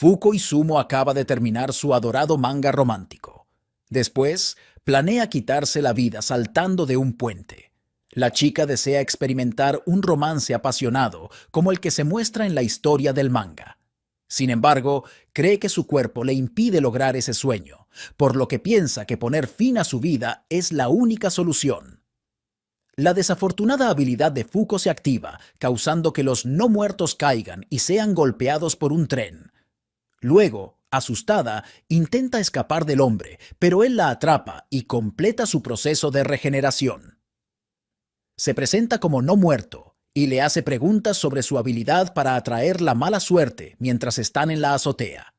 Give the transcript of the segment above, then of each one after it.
Fuko Izumo acaba de terminar su adorado manga romántico. Después, planea quitarse la vida saltando de un puente. La chica desea experimentar un romance apasionado como el que se muestra en la historia del manga. Sin embargo, cree que su cuerpo le impide lograr ese sueño, por lo que piensa que poner fin a su vida es la única solución. La desafortunada habilidad de Fuko se activa, causando que los no muertos caigan y sean golpeados por un tren. Luego, asustada, intenta escapar del hombre, pero él la atrapa y completa su proceso de regeneración. Se presenta como no muerto y le hace preguntas sobre su habilidad para atraer la mala suerte mientras están en la azotea.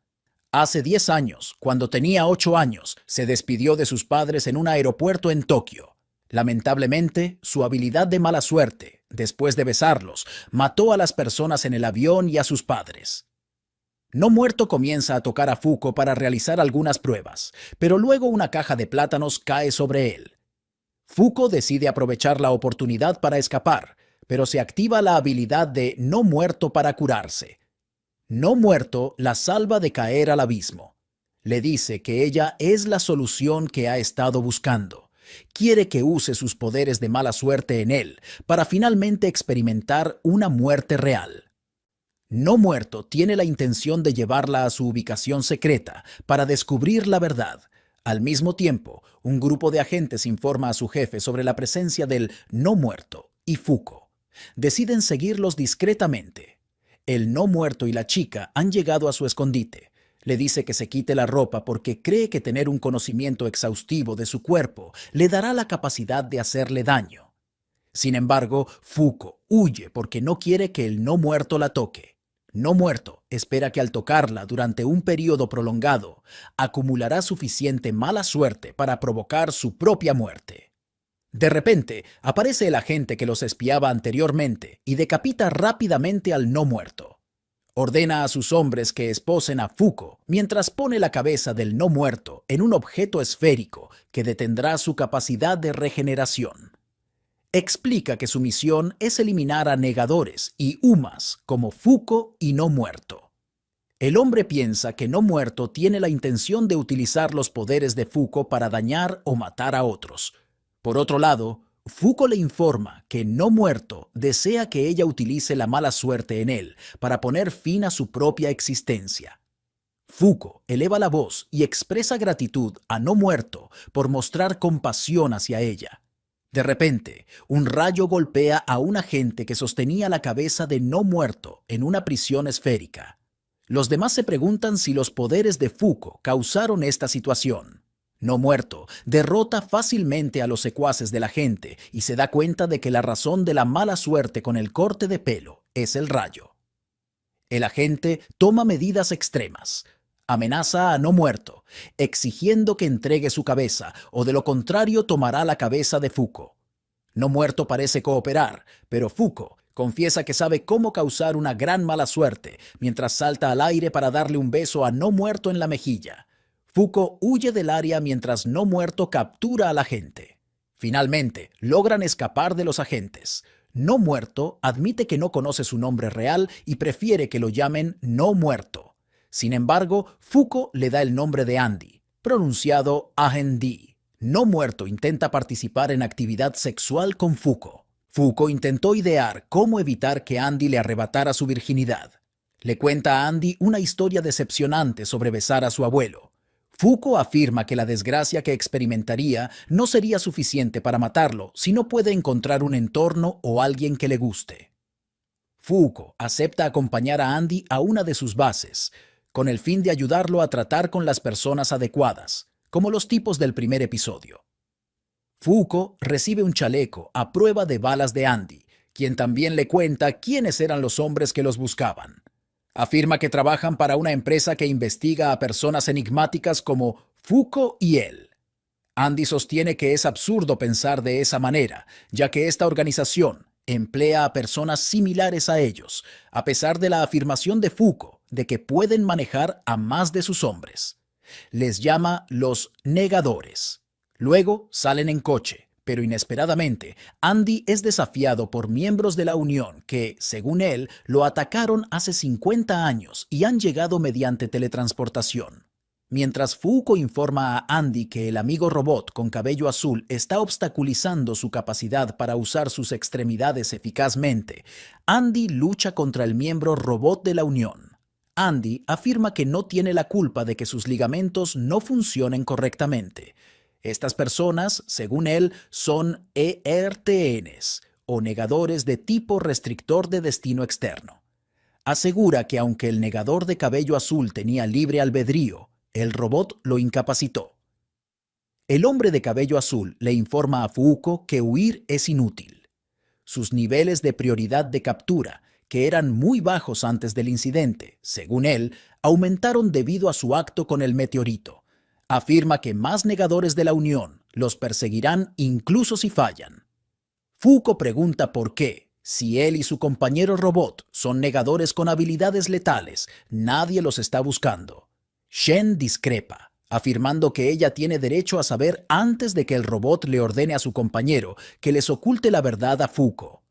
Hace 10 años, cuando tenía 8 años, se despidió de sus padres en un aeropuerto en Tokio. Lamentablemente, su habilidad de mala suerte, después de besarlos, mató a las personas en el avión y a sus padres. No muerto comienza a tocar a Fuko para realizar algunas pruebas, pero luego una caja de plátanos cae sobre él. Fuko decide aprovechar la oportunidad para escapar, pero se activa la habilidad de no muerto para curarse. No muerto la salva de caer al abismo. Le dice que ella es la solución que ha estado buscando. Quiere que use sus poderes de mala suerte en él para finalmente experimentar una muerte real. No muerto tiene la intención de llevarla a su ubicación secreta para descubrir la verdad. Al mismo tiempo, un grupo de agentes informa a su jefe sobre la presencia del no muerto y Fuko. Deciden seguirlos discretamente. El no muerto y la chica han llegado a su escondite. Le dice que se quite la ropa porque cree que tener un conocimiento exhaustivo de su cuerpo le dará la capacidad de hacerle daño. Sin embargo, Fuko huye porque no quiere que el no muerto la toque. No muerto espera que al tocarla durante un periodo prolongado, acumulará suficiente mala suerte para provocar su propia muerte. De repente, aparece el agente que los espiaba anteriormente y decapita rápidamente al no muerto. Ordena a sus hombres que esposen a Fuko mientras pone la cabeza del no muerto en un objeto esférico que detendrá su capacidad de regeneración. Explica que su misión es eliminar a negadores y humas como Fuko y no muerto. El hombre piensa que no muerto tiene la intención de utilizar los poderes de Fuko para dañar o matar a otros. Por otro lado, Fuko le informa que no muerto desea que ella utilice la mala suerte en él para poner fin a su propia existencia. Fuko eleva la voz y expresa gratitud a no muerto por mostrar compasión hacia ella. De repente, un rayo golpea a un agente que sostenía la cabeza de no muerto en una prisión esférica. Los demás se preguntan si los poderes de Fuko causaron esta situación. No muerto derrota fácilmente a los secuaces del agente y se da cuenta de que la razón de la mala suerte con el corte de pelo es el rayo. El agente toma medidas extremas. Amenaza a no muerto, exigiendo que entregue su cabeza o de lo contrario tomará la cabeza de Fuko. No muerto parece cooperar, pero Fuko confiesa que sabe cómo causar una gran mala suerte mientras salta al aire para darle un beso a no muerto en la mejilla. Fuko huye del área mientras no muerto captura al agente. Finalmente, logran escapar de los agentes. No muerto admite que no conoce su nombre real y prefiere que lo llamen no muerto. Sin embargo, Fuko le da el nombre de Andy, pronunciado Ahendi. No muerto intenta participar en actividad sexual con Fuko. Fuko intentó idear cómo evitar que Andy le arrebatara su virginidad. Le cuenta a Andy una historia decepcionante sobre besar a su abuelo. Fuko afirma que la desgracia que experimentaría no sería suficiente para matarlo si no puede encontrar un entorno o alguien que le guste. Fuko acepta acompañar a Andy a una de sus bases, con el fin de ayudarlo a tratar con las personas adecuadas, como los tipos del primer episodio. Fuko recibe un chaleco a prueba de balas de Andy, quien también le cuenta quiénes eran los hombres que los buscaban. Afirma que trabajan para una empresa que investiga a personas enigmáticas como Fuko y él. Andy sostiene que es absurdo pensar de esa manera, ya que esta organización emplea a personas similares a ellos, a pesar de la afirmación de Fuko de que pueden manejar a más de sus hombres. Les llama los negadores. Luego salen en coche, Pero inesperadamente, Andy es desafiado por miembros de la Unión que, según él, lo atacaron hace 50 años y han llegado mediante teletransportación. Mientras Fuuko informa a Andy que el amigo robot con cabello azul está obstaculizando su capacidad para usar sus extremidades eficazmente, Andy lucha contra el miembro robot de la Unión. Andy afirma que no tiene la culpa de que sus ligamentos no funcionen correctamente. Estas personas, según él, son ERTNs, o negadores de tipo restrictor de destino externo. Asegura que aunque el negador de cabello azul tenía libre albedrío, el robot lo incapacitó. El hombre de cabello azul le informa a Fuuko que huir es inútil. Sus niveles de prioridad de captura, que eran muy bajos antes del incidente, según él, aumentaron debido a su acto con el meteorito. Afirma que más negadores de la Unión los perseguirán incluso si fallan. Fuuko pregunta por qué, si él y su compañero robot son negadores con habilidades letales, nadie los está buscando. Shen discrepa, afirmando que ella tiene derecho a saber antes de que el robot le ordene a su compañero que les oculte la verdad a Fuuko.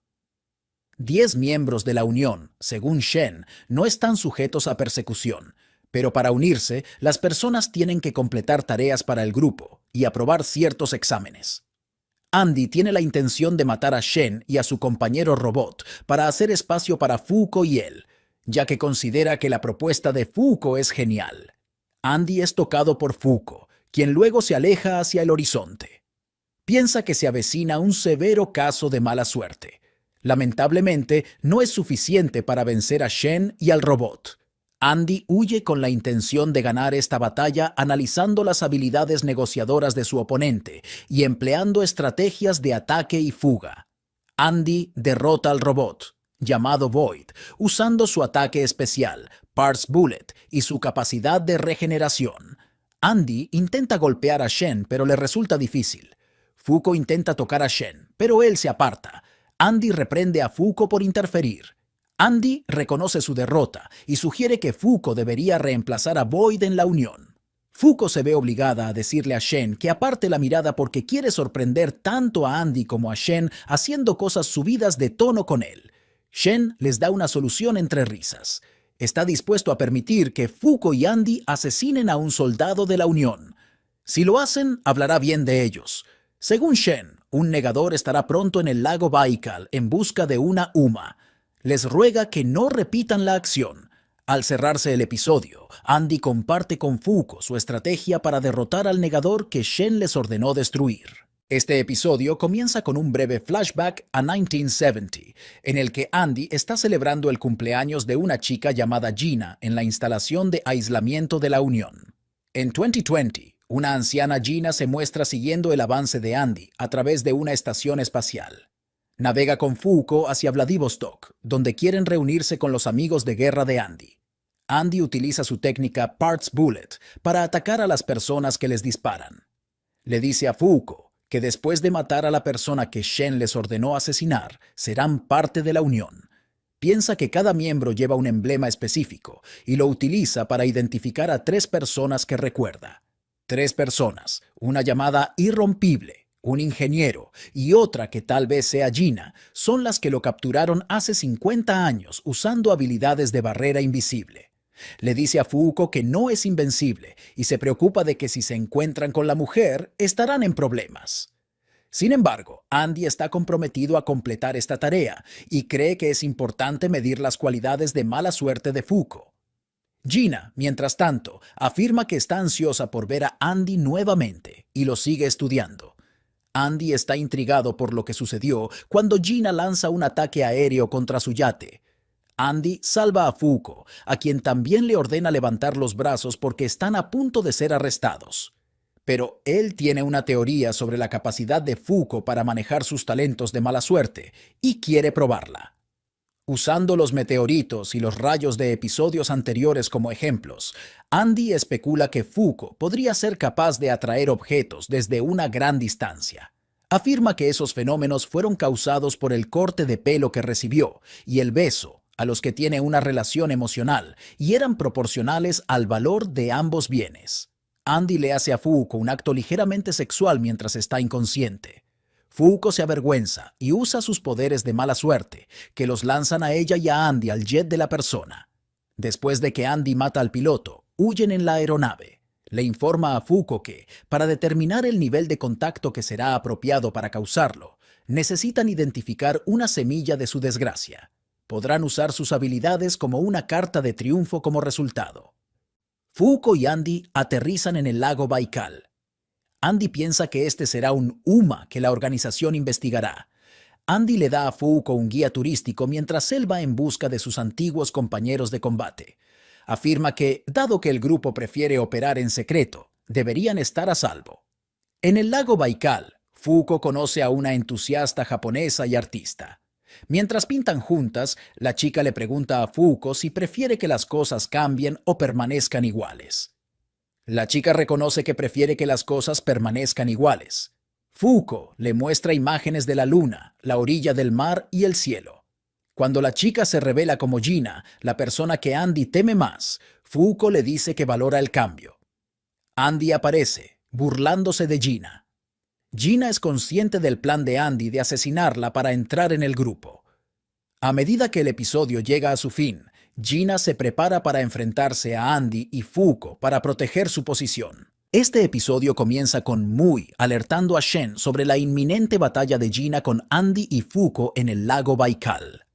10 miembros de la Unión, según Shen, no están sujetos a persecución, pero para unirse, las personas tienen que completar tareas para el grupo y aprobar ciertos exámenes. Andy tiene la intención de matar a Shen y a su compañero robot para hacer espacio para Fuuko y él, ya que considera que la propuesta de Fuuko es genial. Andy es tocado por Fuuko, quien luego se aleja hacia el horizonte. Piensa que se avecina un severo caso de mala suerte. Lamentablemente, no es suficiente para vencer a Shen y al robot. Andy huye con la intención de ganar esta batalla analizando las habilidades negociadoras de su oponente y empleando estrategias de ataque y fuga. Andy derrota al robot, llamado Void, usando su ataque especial, Parts Bullet, y su capacidad de regeneración. Andy intenta golpear a Shen, pero le resulta difícil. Fuuko intenta tocar a Shen, pero él se aparta. Andy reprende a Fuuko por interferir. Andy reconoce su derrota y sugiere que Fuuko debería reemplazar a Void en la Unión. Fuuko se ve obligada a decirle a Shen que aparte la mirada porque quiere sorprender tanto a Andy como a Shen haciendo cosas subidas de tono con él. Shen les da una solución entre risas. Está dispuesto a permitir que Fuuko y Andy asesinen a un soldado de la Unión. Si lo hacen, hablará bien de ellos. Según Shen, un negador estará pronto en el lago Baikal en busca de una UMA. Les ruega que no repitan la acción. Al cerrarse el episodio, Andy comparte con Fuuko su estrategia para derrotar al negador que Shen les ordenó destruir. Este episodio comienza con un breve flashback a 1970, en el que Andy está celebrando el cumpleaños de una chica llamada Gina en la instalación de aislamiento de la Unión. En 2020, una anciana Gina se muestra siguiendo el avance de Andy a través de una estación espacial. Navega con Fuuko hacia Vladivostok, donde quieren reunirse con los amigos de guerra de Andy. Andy utiliza su técnica Parts Bullet para atacar a las personas que les disparan. Le dice a Fuuko que después de matar a la persona que Shen les ordenó asesinar, serán parte de la Unión. Piensa que cada miembro lleva un emblema específico y lo utiliza para identificar a 3 personas que recuerda. 3 personas, una llamada Irrompible, un ingeniero y otra que tal vez sea Gina, son las que lo capturaron hace 50 años usando habilidades de barrera invisible. Le dice a Fuuko que no es invencible y se preocupa de que si se encuentran con la mujer, estarán en problemas. Sin embargo, Andy está comprometido a completar esta tarea y cree que es importante medir las cualidades de mala suerte de Fuuko. Gina, mientras tanto, afirma que está ansiosa por ver a Andy nuevamente y lo sigue estudiando. Andy está intrigado por lo que sucedió cuando Gina lanza un ataque aéreo contra su yate. Andy salva a Fuuko, a quien también le ordena levantar los brazos porque están a punto de ser arrestados. Pero él tiene una teoría sobre la capacidad de Fuuko para manejar sus talentos de mala suerte y quiere probarla. Usando los meteoritos y los rayos de episodios anteriores como ejemplos, Andy especula que Fuuko podría ser capaz de atraer objetos desde una gran distancia. Afirma que esos fenómenos fueron causados por el corte de pelo que recibió y el beso, a los que tiene una relación emocional, y eran proporcionales al valor de ambos bienes. Andy le hace a Fuuko un acto ligeramente sexual mientras está inconsciente. Fuuko se avergüenza y usa sus poderes de mala suerte, que los lanzan a ella y a Andy al jet de la persona. Después de que Andy mata al piloto, huyen en la aeronave. Le informa a Fuuko que, para determinar el nivel de contacto que será apropiado para causarlo, necesitan identificar una semilla de su desgracia. Podrán usar sus habilidades como una carta de triunfo como resultado. Fuuko y Andy aterrizan en el lago Baikal. Andy piensa que este será un UMA que la organización investigará. Andy le da a Fuuko un guía turístico mientras él va en busca de sus antiguos compañeros de combate. Afirma que, dado que el grupo prefiere operar en secreto, deberían estar a salvo. En el lago Baikal, Fuuko conoce a una entusiasta japonesa y artista. Mientras pintan juntas, la chica le pregunta a Fuuko si prefiere que las cosas cambien o permanezcan iguales. La chica reconoce que prefiere que las cosas permanezcan iguales. Fuuko le muestra imágenes de la luna, la orilla del mar y el cielo. Cuando la chica se revela como Gina, la persona que Andy teme más, Fuuko le dice que valora el cambio. Andy aparece, burlándose de Gina. Gina es consciente del plan de Andy de asesinarla para entrar en el grupo. A medida que el episodio llega a su fin, Gina se prepara para enfrentarse a Andy y Fuuko para proteger su posición. Este episodio comienza con Mui alertando a Shen sobre la inminente batalla de Gina con Andy y Fuuko en el lago Baikal.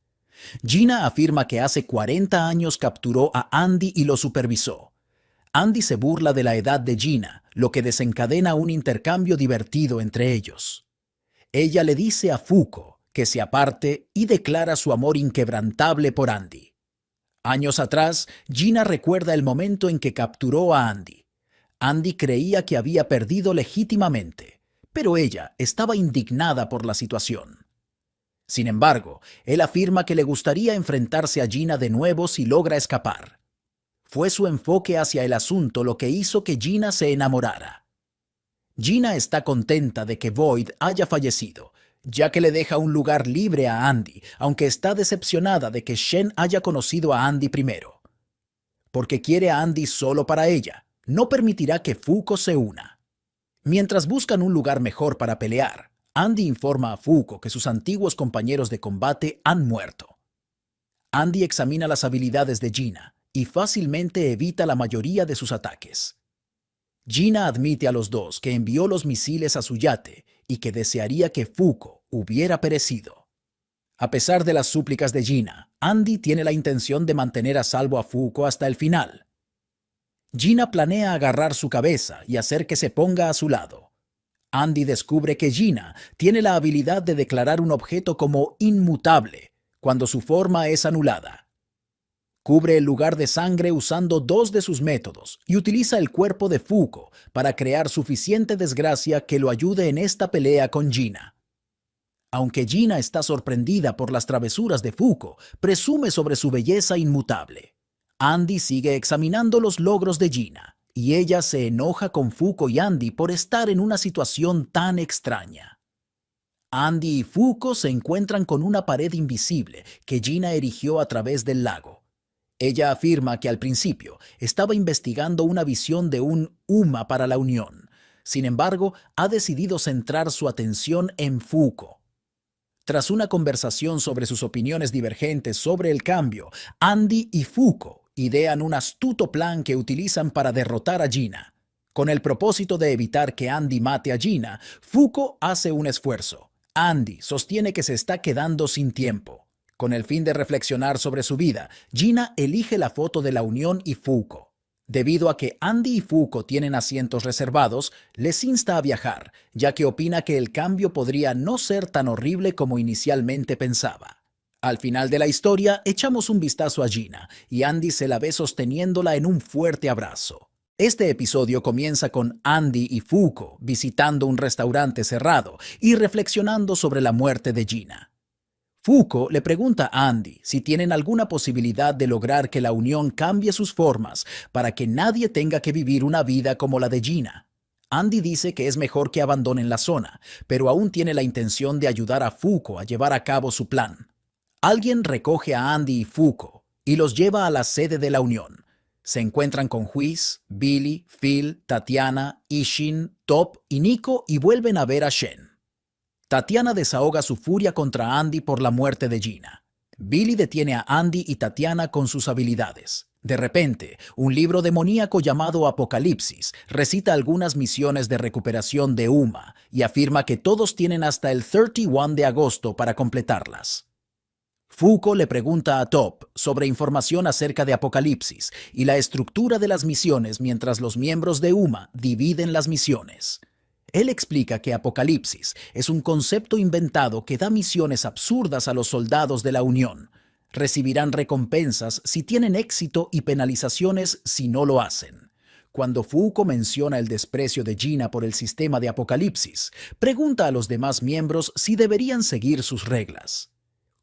Gina afirma que hace 40 años capturó a Andy y lo supervisó. Andy se burla de la edad de Gina, lo que desencadena un intercambio divertido entre ellos. Ella le dice a Fuuko que se aparte y declara su amor inquebrantable por Andy. Años atrás, Gina recuerda el momento en que capturó a Andy. Andy creía que había perdido legítimamente, pero ella estaba indignada por la situación. Sin embargo, él afirma que le gustaría enfrentarse a Gina de nuevo si logra escapar. Fue su enfoque hacia el asunto lo que hizo que Gina se enamorara. Gina está contenta de que Void haya fallecido, ya que le deja un lugar libre a Andy, aunque está decepcionada de que Shen haya conocido a Andy primero. Porque quiere a Andy solo para ella, no permitirá que Fuuko se una. Mientras buscan un lugar mejor para pelear, Andy informa a Fuuko que sus antiguos compañeros de combate han muerto. Andy examina las habilidades de Gina y fácilmente evita la mayoría de sus ataques. Gina admite a los dos que envió los misiles a su yate y que desearía que Fuuko hubiera perecido. A pesar de las súplicas de Gina, Andy tiene la intención de mantener a salvo a Fuuko hasta el final. Gina planea agarrar su cabeza y hacer que se ponga a su lado. Andy descubre que Gina tiene la habilidad de declarar un objeto como inmutable cuando su forma es anulada. Cubre el lugar de sangre usando dos de sus métodos y utiliza el cuerpo de Fuuko para crear suficiente desgracia que lo ayude en esta pelea con Gina. Aunque Gina está sorprendida por las travesuras de Fuuko, presume sobre su belleza inmutable. Andy sigue examinando los logros de Gina, y ella se enoja con Fuuko y Andy por estar en una situación tan extraña. Andy y Fuuko se encuentran con una pared invisible que Gina erigió a través del lago. Ella afirma que al principio estaba investigando una visión de un UMA para la Unión. Sin embargo, ha decidido centrar su atención en Fuuko. Tras una conversación sobre sus opiniones divergentes sobre el cambio, Andy y Fuuko idean un astuto plan que utilizan para derrotar a Gina. Con el propósito de evitar que Andy mate a Gina, Fuuko hace un esfuerzo. Andy sostiene que se está quedando sin tiempo. Con el fin de reflexionar sobre su vida, Gina elige la foto de la Unión y Fuuko. Debido a que Andy y Fuuko tienen asientos reservados, les insta a viajar, ya que opina que el cambio podría no ser tan horrible como inicialmente pensaba. Al final de la historia, echamos un vistazo a Gina, y Andy se la ve sosteniéndola en un fuerte abrazo. Este episodio comienza con Andy y Fuuko visitando un restaurante cerrado y reflexionando sobre la muerte de Gina. Fuuko le pregunta a Andy si tienen alguna posibilidad de lograr que la Unión cambie sus formas para que nadie tenga que vivir una vida como la de Gina. Andy dice que es mejor que abandonen la zona, pero aún tiene la intención de ayudar a Fuuko a llevar a cabo su plan. Alguien recoge a Andy y Fuuko y los lleva a la sede de la Unión. Se encuentran con Whis, Billy, Phil, Tatiana, Ishin, Top y Nico y vuelven a ver a Shen. Tatiana desahoga su furia contra Andy por la muerte de Gina. Billy detiene a Andy y Tatiana con sus habilidades. De repente, un libro demoníaco llamado Apocalipsis recita algunas misiones de recuperación de Uma y afirma que todos tienen hasta el 31 de agosto para completarlas. Fuko le pregunta a Top sobre información acerca de Apocalipsis y la estructura de las misiones mientras los miembros de Uma dividen las misiones. Él explica que Apocalipsis es un concepto inventado que da misiones absurdas a los soldados de la Unión. Recibirán recompensas si tienen éxito y penalizaciones si no lo hacen. Cuando Fuko menciona el desprecio de Gina por el sistema de Apocalipsis, pregunta a los demás miembros si deberían seguir sus reglas.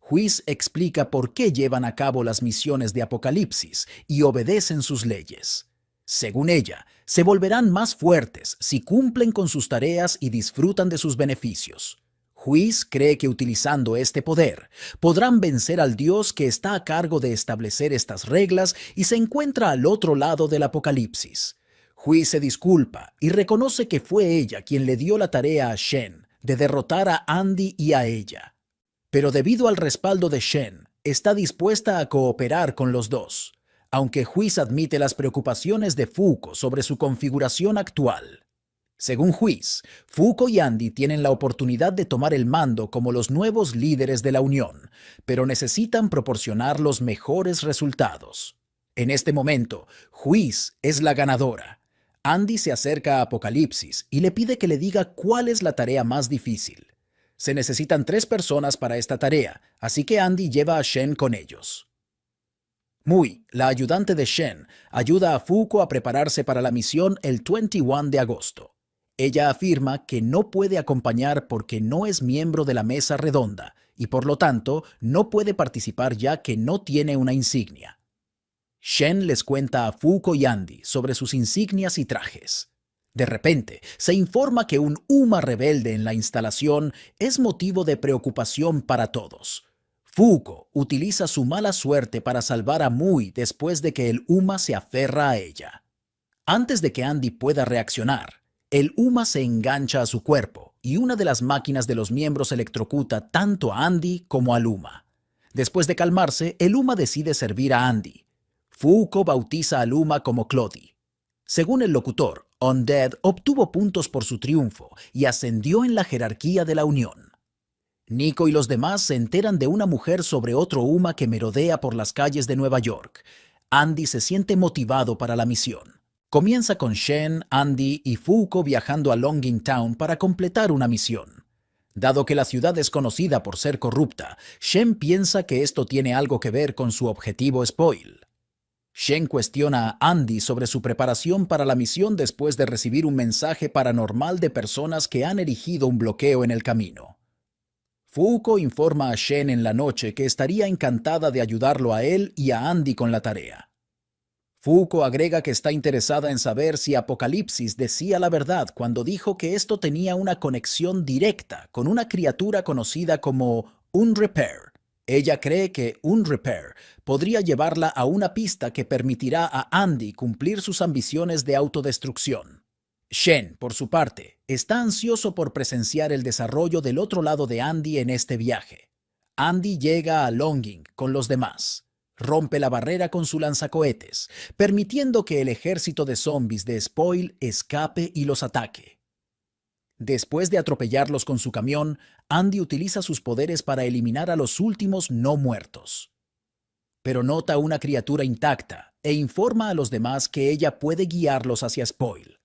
Whis explica por qué llevan a cabo las misiones de Apocalipsis y obedecen sus leyes. Según ella, se volverán más fuertes si cumplen con sus tareas y disfrutan de sus beneficios. Whis cree que utilizando este poder, podrán vencer al Dios que está a cargo de establecer estas reglas y se encuentra al otro lado del Apocalipsis. Whis se disculpa y reconoce que fue ella quien le dio la tarea a Shen de derrotar a Andy y a ella. Pero debido al respaldo de Shen, está dispuesta a cooperar con los dos, aunque Whis admite las preocupaciones de Fuko sobre su configuración actual. Según Whis, Fuko y Andy tienen la oportunidad de tomar el mando como los nuevos líderes de la Unión, pero necesitan proporcionar los mejores resultados. En este momento, Whis es la ganadora. Andy se acerca a Apocalipsis y le pide que le diga cuál es la tarea más difícil. Se necesitan 3 personas para esta tarea, así que Andy lleva a Shen con ellos. Mui, la ayudante de Shen, ayuda a Fuko a prepararse para la misión el 21 de agosto. Ella afirma que no puede acompañar porque no es miembro de la mesa redonda y por lo tanto no puede participar ya que no tiene una insignia. Shen les cuenta a Fuko y Andy sobre sus insignias y trajes. De repente, se informa que un Uma rebelde en la instalación es motivo de preocupación para todos. Fuko utiliza su mala suerte para salvar a Mui después de que el Uma se aferra a ella. Antes de que Andy pueda reaccionar, el Uma se engancha a su cuerpo y una de las máquinas de los miembros electrocuta tanto a Andy como al Uma. Después de calmarse, el Uma decide servir a Andy. Fuko bautiza al Uma como Clody. Según el locutor, Undead obtuvo puntos por su triunfo y ascendió en la jerarquía de la Unión. Nico y los demás se enteran de una mujer sobre otro Uma que merodea por las calles de Nueva York. Andy se siente motivado para la misión. Comienza con Shen, Andy y Fuko viajando a Longing Town para completar una misión. Dado que la ciudad es conocida por ser corrupta, Shen piensa que esto tiene algo que ver con su objetivo Spoil. Shen cuestiona a Andy sobre su preparación para la misión después de recibir un mensaje paranormal de personas que han erigido un bloqueo en el camino. Fuko informa a Shen en la noche que estaría encantada de ayudarlo a él y a Andy con la tarea. Fuko agrega que está interesada en saber si Apocalipsis decía la verdad cuando dijo que esto tenía una conexión directa con una criatura conocida como Unrepair. Ella cree que Unrepair podría llevarla a una pista que permitirá a Andy cumplir sus ambiciones de autodestrucción. Shen, por su parte, está ansioso por presenciar el desarrollo del otro lado de Andy en este viaje. Andy llega a Longing con los demás. Rompe la barrera con su lanzacohetes, permitiendo que el ejército de zombies de Spoil escape y los ataque. Después de atropellarlos con su camión, Andy utiliza sus poderes para eliminar a los últimos no muertos. Pero nota una criatura intacta e informa a los demás que ella puede guiarlos hacia Spoil.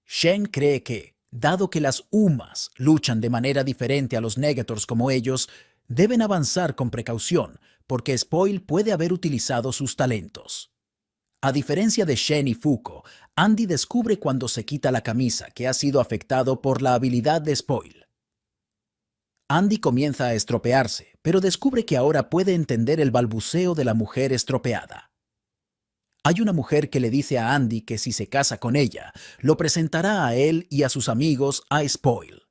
Shen cree que, dado que las Umas luchan de manera diferente a los Negators como ellos, deben avanzar con precaución porque Spoil puede haber utilizado sus talentos. A diferencia de Shen y Fuko, Andy descubre cuando se quita la camisa que ha sido afectado por la habilidad de Spoil. Andy comienza a estropearse, pero descubre que ahora puede entender el balbuceo de la mujer estropeada. Hay una mujer que le dice a Andy que si se casa con ella, lo presentará a él y a sus amigos a Spoil.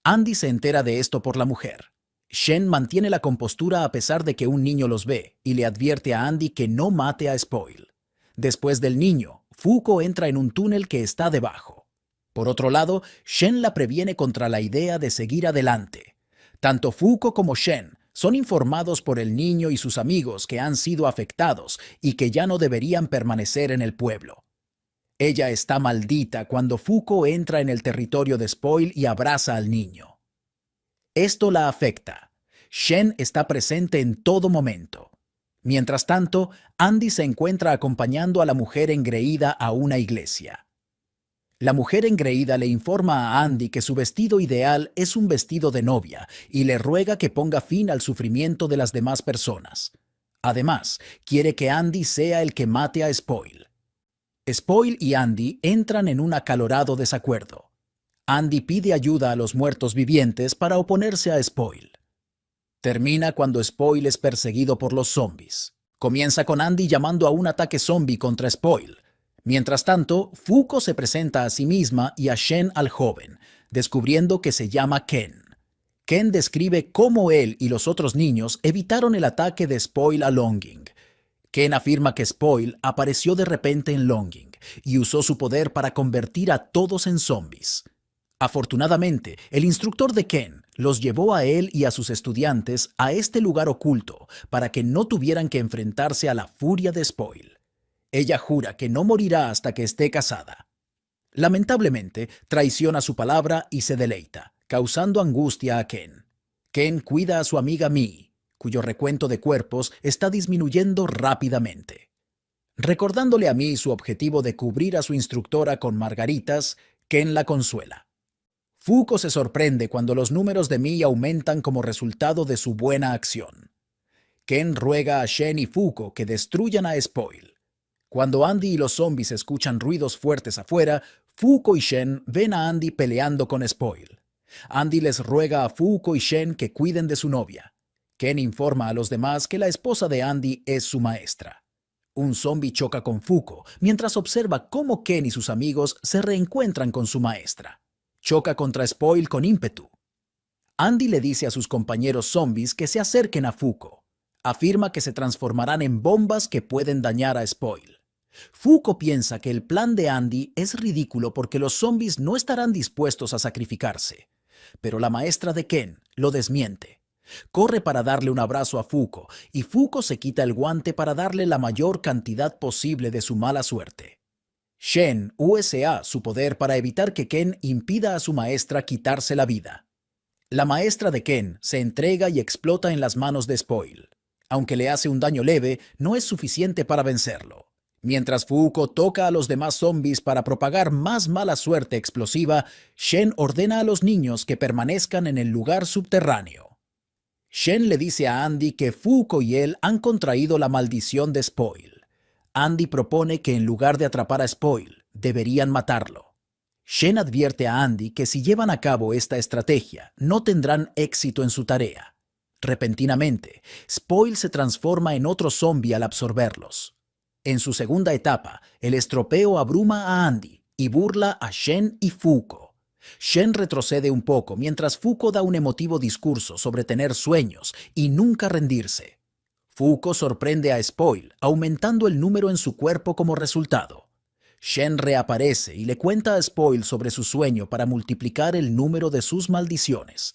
Andy se entera de esto por la mujer. Shen mantiene la compostura a pesar de que un niño los ve y le advierte a Andy que no mate a Spoil. Después del niño, Fuko entra en un túnel que está debajo. Por otro lado, Shen la previene contra la idea de seguir adelante. Tanto Fuko como Shen son informados por el niño y sus amigos que han sido afectados y que ya no deberían permanecer en el pueblo. Ella está maldita cuando Fuko entra en el territorio de Spoil y abraza al niño. Esto la afecta. Shen está presente en todo momento. Mientras tanto, Andy se encuentra acompañando a la mujer engreída a una iglesia. La mujer engreída le informa a Andy que su vestido ideal es un vestido de novia y le ruega que ponga fin al sufrimiento de las demás personas. Además, quiere que Andy sea el que mate a Spoil. Spoil y Andy entran en un acalorado desacuerdo. Andy pide ayuda a los muertos vivientes para oponerse a Spoil. Termina cuando Spoil es perseguido por los zombies. Comienza con Andy llamando a un ataque zombie contra Spoil. Mientras tanto, Fuko se presenta a sí misma y a Shen al joven, descubriendo que se llama Ken. Ken describe cómo él y los otros niños evitaron el ataque de Spoil a Longing. Ken afirma que Spoil apareció de repente en Longing y usó su poder para convertir a todos en zombies. Afortunadamente, el instructor de Ken los llevó a él y a sus estudiantes a este lugar oculto para que no tuvieran que enfrentarse a la furia de Spoil. Ella jura que no morirá hasta que esté casada. Lamentablemente, traiciona su palabra y se deleita, causando angustia a Ken. Ken cuida a su amiga Mii, cuyo recuento de cuerpos está disminuyendo rápidamente. Recordándole a Mii su objetivo de cubrir a su instructora con margaritas, Ken la consuela. Fuko se sorprende cuando los números de Mii aumentan como resultado de su buena acción. Ken ruega a Shen y Fuko que destruyan a Spoil. Cuando Andy y los zombies escuchan ruidos fuertes afuera, Fuko y Shen ven a Andy peleando con Spoil. Andy les ruega a Fuko y Shen que cuiden de su novia. Ken informa a los demás que la esposa de Andy es su maestra. Un zombie choca con Fuko mientras observa cómo Ken y sus amigos se reencuentran con su maestra. Choca contra Spoil con ímpetu. Andy le dice a sus compañeros zombies que se acerquen a Fuko. Afirma que se transformarán en bombas que pueden dañar a Spoil. Fuko piensa que el plan de Andy es ridículo porque los zombies no estarán dispuestos a sacrificarse. Pero la maestra de Ken lo desmiente. Corre para darle un abrazo a Fuko y Fuko se quita el guante para darle la mayor cantidad posible de su mala suerte. Shen usa su poder para evitar que Ken impida a su maestra quitarse la vida. La maestra de Ken se entrega y explota en las manos de Spoil. Aunque le hace un daño leve, no es suficiente para vencerlo. Mientras Fuko toca a los demás zombies para propagar más mala suerte explosiva, Shen ordena a los niños que permanezcan en el lugar subterráneo. Shen le dice a Andy que Fuko y él han contraído la maldición de Spoil. Andy propone que en lugar de atrapar a Spoil, deberían matarlo. Shen advierte a Andy que si llevan a cabo esta estrategia, no tendrán éxito en su tarea. Repentinamente, Spoil se transforma en otro zombie al absorberlos. En su segunda etapa, el estropeo abruma a Andy y burla a Shen y Fuko. Shen retrocede un poco mientras Fuko da un emotivo discurso sobre tener sueños y nunca rendirse. Fuko sorprende a Spoil, aumentando el número en su cuerpo como resultado. Shen reaparece y le cuenta a Spoil sobre su sueño para multiplicar el número de sus maldiciones.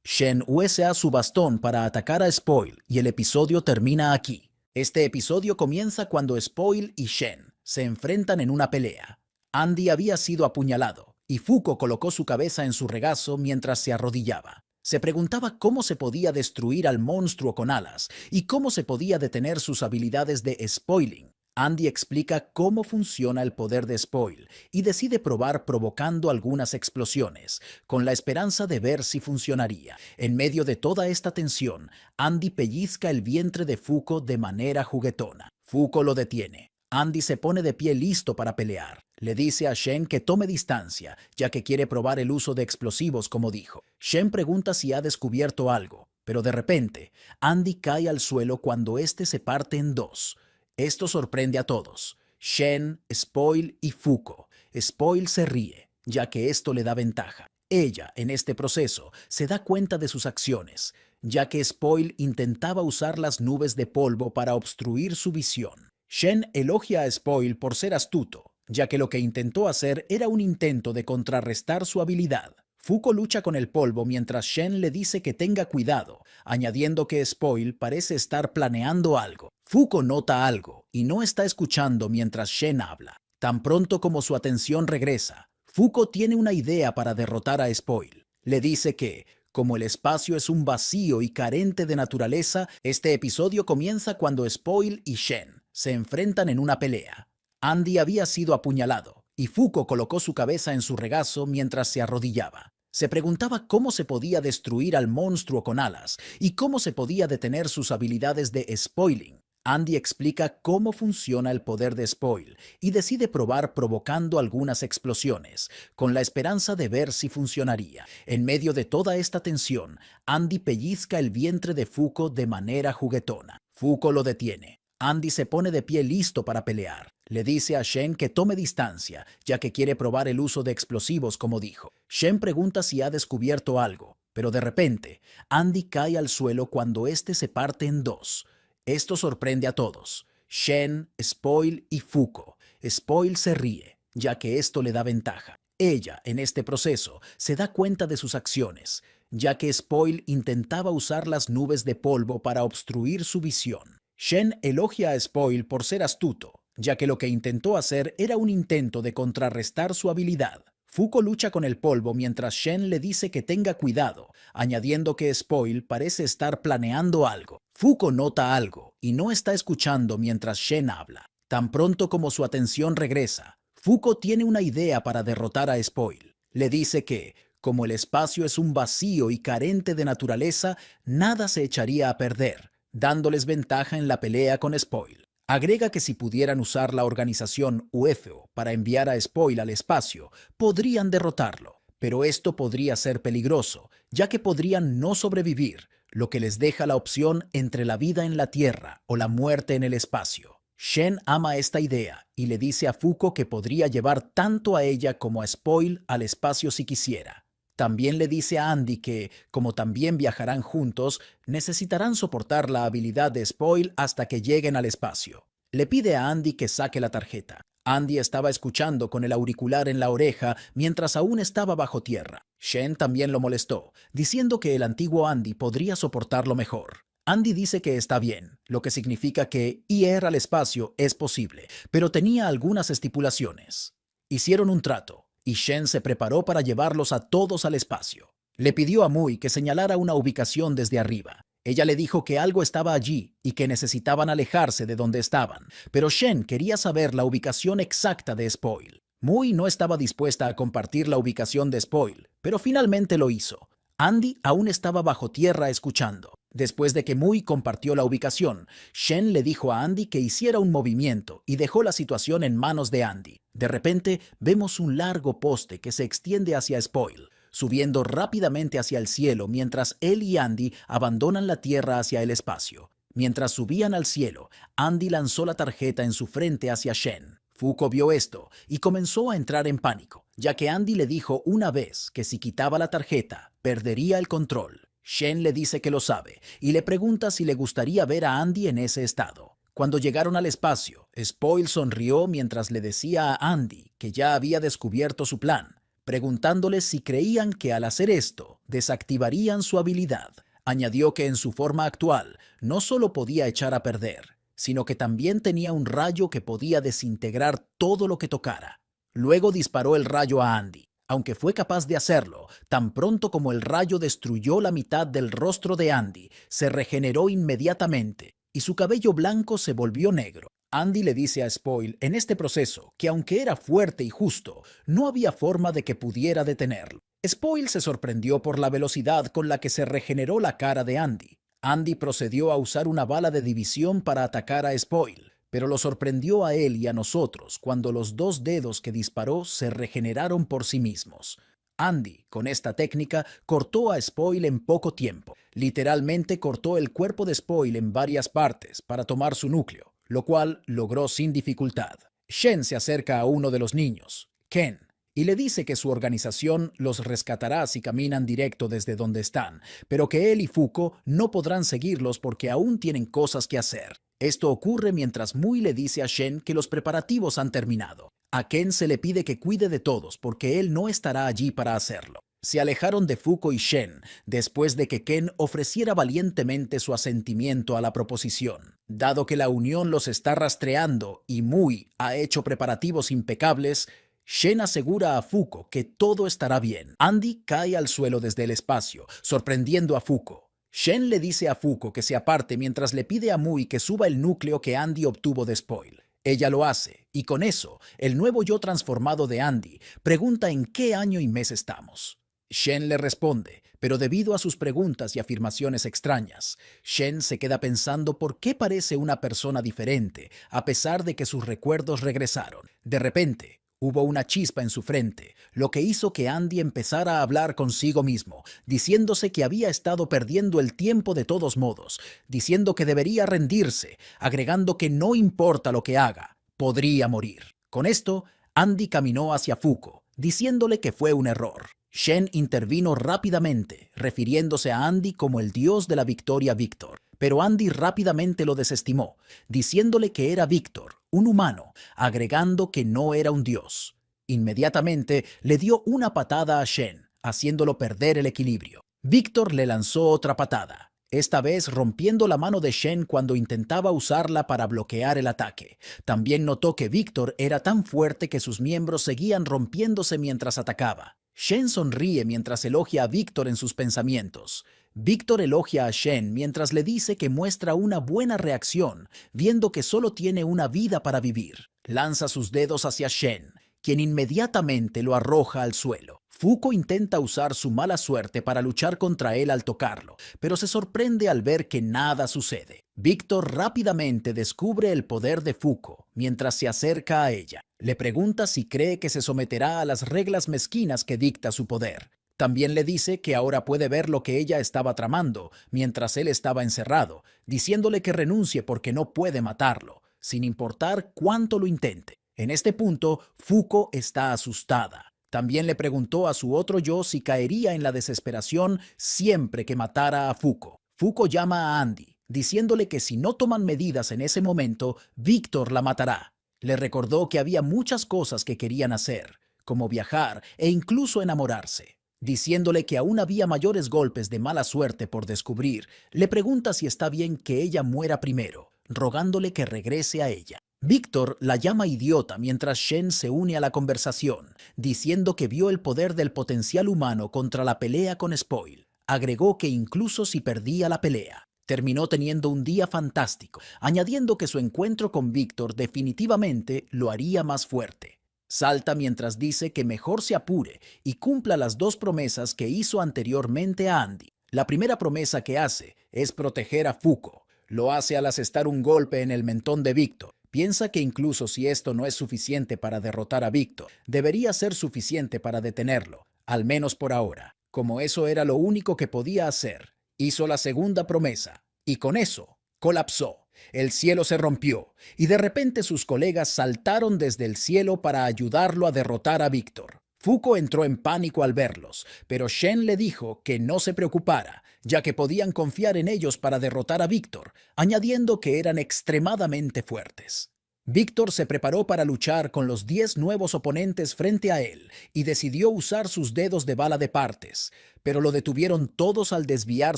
Shen usa su bastón para atacar a Spoil y el episodio termina aquí. Este episodio comienza cuando Spoil y Shen se enfrentan en una pelea. Andy había sido apuñalado y Fuko colocó su cabeza en su regazo mientras se arrodillaba. Se preguntaba cómo se podía destruir al monstruo con alas y cómo se podía detener sus habilidades de spoiling. Andy explica cómo funciona el poder de Spoil y decide probar provocando algunas explosiones, con la esperanza de ver si funcionaría. En medio de toda esta tensión, Andy pellizca el vientre de Fuko de manera juguetona. Fuko lo detiene. Andy se pone de pie listo para pelear. Le dice a Shen que tome distancia, ya que quiere probar el uso de explosivos como dijo. Shen pregunta si ha descubierto algo, pero de repente, Andy cae al suelo cuando este se parte en dos. Esto sorprende a todos. Shen, Spoil y Fuko. Spoil se ríe, ya que esto le da ventaja. Ella, en este proceso, se da cuenta de sus acciones, ya que Spoil intentaba usar las nubes de polvo para obstruir su visión. Shen elogia a Spoil por ser astuto ya que lo que intentó hacer era un intento de contrarrestar su habilidad. Fuko lucha con el polvo mientras Shen le dice que tenga cuidado, añadiendo que Spoil parece estar planeando algo. Fuko nota algo y no está escuchando mientras Shen habla. Tan pronto como su atención regresa, Fuko tiene una idea para derrotar a Spoil. Le dice que, como el espacio es un vacío y carente de naturaleza, este episodio comienza cuando Spoil y Shen se enfrentan en una pelea. Andy había sido apuñalado, y Fuko colocó su cabeza en su regazo mientras se arrodillaba. Se preguntaba cómo se podía destruir al monstruo con alas y cómo se podía detener sus habilidades de spoiling. Andy explica cómo funciona el poder de Spoil y decide probar provocando algunas explosiones, con la esperanza de ver si funcionaría. En medio de toda esta tensión, Andy pellizca el vientre de Fuko de manera juguetona. Fuko lo detiene. Andy se pone de pie listo para pelear. Le dice a Shen que tome distancia, ya que quiere probar el uso de explosivos como dijo. Shen pregunta si ha descubierto algo, pero de repente, Andy cae al suelo cuando este se parte en dos. Esto sorprende a todos. Shen, Spoil y Fuko. Spoil se ríe, ya que esto le da ventaja. Ella, en este proceso, se da cuenta de sus acciones, ya que Spoil intentaba usar las nubes de polvo para obstruir su visión. Shen elogia a Spoil por ser astuto, ya que lo que intentó hacer era un intento de contrarrestar su habilidad. Fuko lucha con el polvo mientras Shen le dice que tenga cuidado, añadiendo que Spoil parece estar planeando algo. Fuko nota algo y no está escuchando mientras Shen habla. Tan pronto como su atención regresa, Fuko tiene una idea para derrotar a Spoil. Le dice que, como el espacio es un vacío y carente de naturaleza, nada se echaría a perder, dándoles ventaja en la pelea con Spoil. Agrega que si pudieran usar la organización UFO para enviar a Spoil al espacio, podrían derrotarlo. Pero esto podría ser peligroso, ya que podrían no sobrevivir, lo que les deja la opción entre la vida en la Tierra o la muerte en el espacio. Shen ama esta idea y le dice a Fuko que podría llevar tanto a ella como a Spoil al espacio si quisiera. También le dice a Andy que, como también viajarán juntos, necesitarán soportar la habilidad de Spoil hasta que lleguen al espacio. Le pide a Andy que saque la tarjeta. Andy estaba escuchando con el auricular en la oreja mientras aún estaba bajo tierra. Shen también lo molestó, diciendo que el antiguo Andy podría soportarlo mejor. Andy dice que está bien, lo que significa que ir al espacio es posible, pero tenía algunas estipulaciones. Hicieron un trato, y Shen se preparó para llevarlos a todos al espacio. Le pidió a Mui que señalara una ubicación desde arriba. Ella le dijo que algo estaba allí y que necesitaban alejarse de donde estaban, pero Shen quería saber la ubicación exacta de Spoil. Mui no estaba dispuesta a compartir la ubicación de Spoil, pero finalmente lo hizo. Andy aún estaba bajo tierra escuchando. Después de que Mui compartió la ubicación, Shen le dijo a Andy que hiciera un movimiento y dejó la situación en manos de Andy. De repente, vemos un largo poste que se extiende hacia Spoil, subiendo rápidamente hacia el cielo mientras él y Andy abandonan la Tierra hacia el espacio. Mientras subían al cielo, Andy lanzó la tarjeta en su frente hacia Shen. Fuko vio esto y comenzó a entrar en pánico, ya que Andy le dijo una vez que si quitaba la tarjeta, perdería el control. Shen le dice que lo sabe y le pregunta si le gustaría ver a Andy en ese estado. Cuando llegaron al espacio, Spoil sonrió mientras le decía a Andy que ya había descubierto su plan, preguntándoles si creían que al hacer esto desactivarían su habilidad. Añadió que en su forma actual no solo podía echar a perder, sino que también tenía un rayo que podía desintegrar todo lo que tocara. Luego disparó el rayo a Andy. Aunque fue capaz de hacerlo, tan pronto como el rayo destruyó la mitad del rostro de Andy, se regeneró inmediatamente y su cabello blanco se volvió negro. Andy le dice a Spoil en este proceso que aunque era fuerte y justo, no había forma de que pudiera detenerlo. Spoil se sorprendió por la velocidad con la que se regeneró la cara de Andy. Andy procedió a usar una bala de división para atacar a Spoil, pero lo sorprendió a él y a nosotros cuando los dos dedos que disparó se regeneraron por sí mismos. Andy, con esta técnica, cortó a Spoil en poco tiempo. Literalmente cortó el cuerpo de Spoil en varias partes para tomar su núcleo, lo cual logró sin dificultad. Shen se acerca a uno de los niños, Ken, y le dice que su organización los rescatará si caminan directo desde donde están, pero que él y Fuko no podrán seguirlos porque aún tienen cosas que hacer. Esto ocurre mientras Mui le dice a Shen que los preparativos han terminado. A Ken se le pide que cuide de todos porque él no estará allí para hacerlo. Se alejaron de Fuko y Shen después de que Ken ofreciera valientemente su asentimiento a la proposición. Dado que la unión los está rastreando y Mui ha hecho preparativos impecables, Shen asegura a Fuko que todo estará bien. Andy cae al suelo desde el espacio, sorprendiendo a Fuko. Shen le dice a Fuko que se aparte mientras le pide a Mui que suba el núcleo que Andy obtuvo de Spoil. Ella lo hace, y con eso, el nuevo yo transformado de Andy pregunta en qué año y mes estamos. Shen le responde, pero debido a sus preguntas y afirmaciones extrañas, Shen se queda pensando por qué parece una persona diferente, a pesar de que sus recuerdos regresaron. De repente, hubo una chispa en su frente, lo que hizo que Andy empezara a hablar consigo mismo, diciéndose que había estado perdiendo el tiempo de todos modos, diciendo que debería rendirse, agregando que no importa lo que haga, podría morir. Con esto, Andy caminó hacia Fuko, diciéndole que fue un error. Shen intervino rápidamente, refiriéndose a Andy como el dios de la victoria Víctor, pero Andy rápidamente lo desestimó, diciéndole que era Víctor, un humano, agregando que no era un dios. Inmediatamente le dio una patada a Shen, haciéndolo perder el equilibrio. Víctor le lanzó otra patada, esta vez rompiendo la mano de Shen cuando intentaba usarla para bloquear el ataque. También notó que Víctor era tan fuerte que sus miembros seguían rompiéndose mientras atacaba. Shen sonríe mientras elogia a Víctor en sus pensamientos. Víctor elogia a Shen mientras le dice que muestra una buena reacción, viendo que solo tiene una vida para vivir. Lanza sus dedos hacia Shen, quien inmediatamente lo arroja al suelo. Fuko intenta usar su mala suerte para luchar contra él al tocarlo, pero se sorprende al ver que nada sucede. Víctor rápidamente descubre el poder de Fuko mientras se acerca a ella. Le pregunta si cree que se someterá a las reglas mezquinas que dicta su poder. También le dice que ahora puede ver lo que ella estaba tramando mientras él estaba encerrado, diciéndole que renuncie porque no puede matarlo, sin importar cuánto lo intente. En este punto, Fuko está asustada. También le preguntó a su otro yo si caería en la desesperación siempre que matara a Fuko. Fuko llama a Andy, diciéndole que si no toman medidas en ese momento, Víctor la matará. Le recordó que había muchas cosas que querían hacer, como viajar e incluso enamorarse. Diciéndole que aún había mayores golpes de mala suerte por descubrir, le pregunta si está bien que ella muera primero, rogándole que regrese a ella. Víctor la llama idiota mientras Shen se une a la conversación, diciendo que vio el poder del potencial humano contra la pelea con Spoil. Agregó que incluso si perdía la pelea, terminó teniendo un día fantástico, añadiendo que su encuentro con Víctor definitivamente lo haría más fuerte. Salta mientras dice que mejor se apure y cumpla las dos promesas que hizo anteriormente a Andy. La primera promesa que hace es proteger a Fuko. Lo hace al asestar un golpe en el mentón de Víctor. Piensa que incluso si esto no es suficiente para derrotar a Víctor, debería ser suficiente para detenerlo, al menos por ahora. Como eso era lo único que podía hacer, hizo la segunda promesa, y con eso, colapsó. El cielo se rompió, y de repente sus colegas saltaron desde el cielo para ayudarlo a derrotar a Víctor. Fuko entró en pánico al verlos, pero Shen le dijo que no se preocupara, ya que podían confiar en ellos para derrotar a Víctor, añadiendo que eran extremadamente fuertes. Víctor se preparó para luchar con los 10 nuevos oponentes frente a él y decidió usar sus dedos de bala de partes, pero lo detuvieron todos al desviar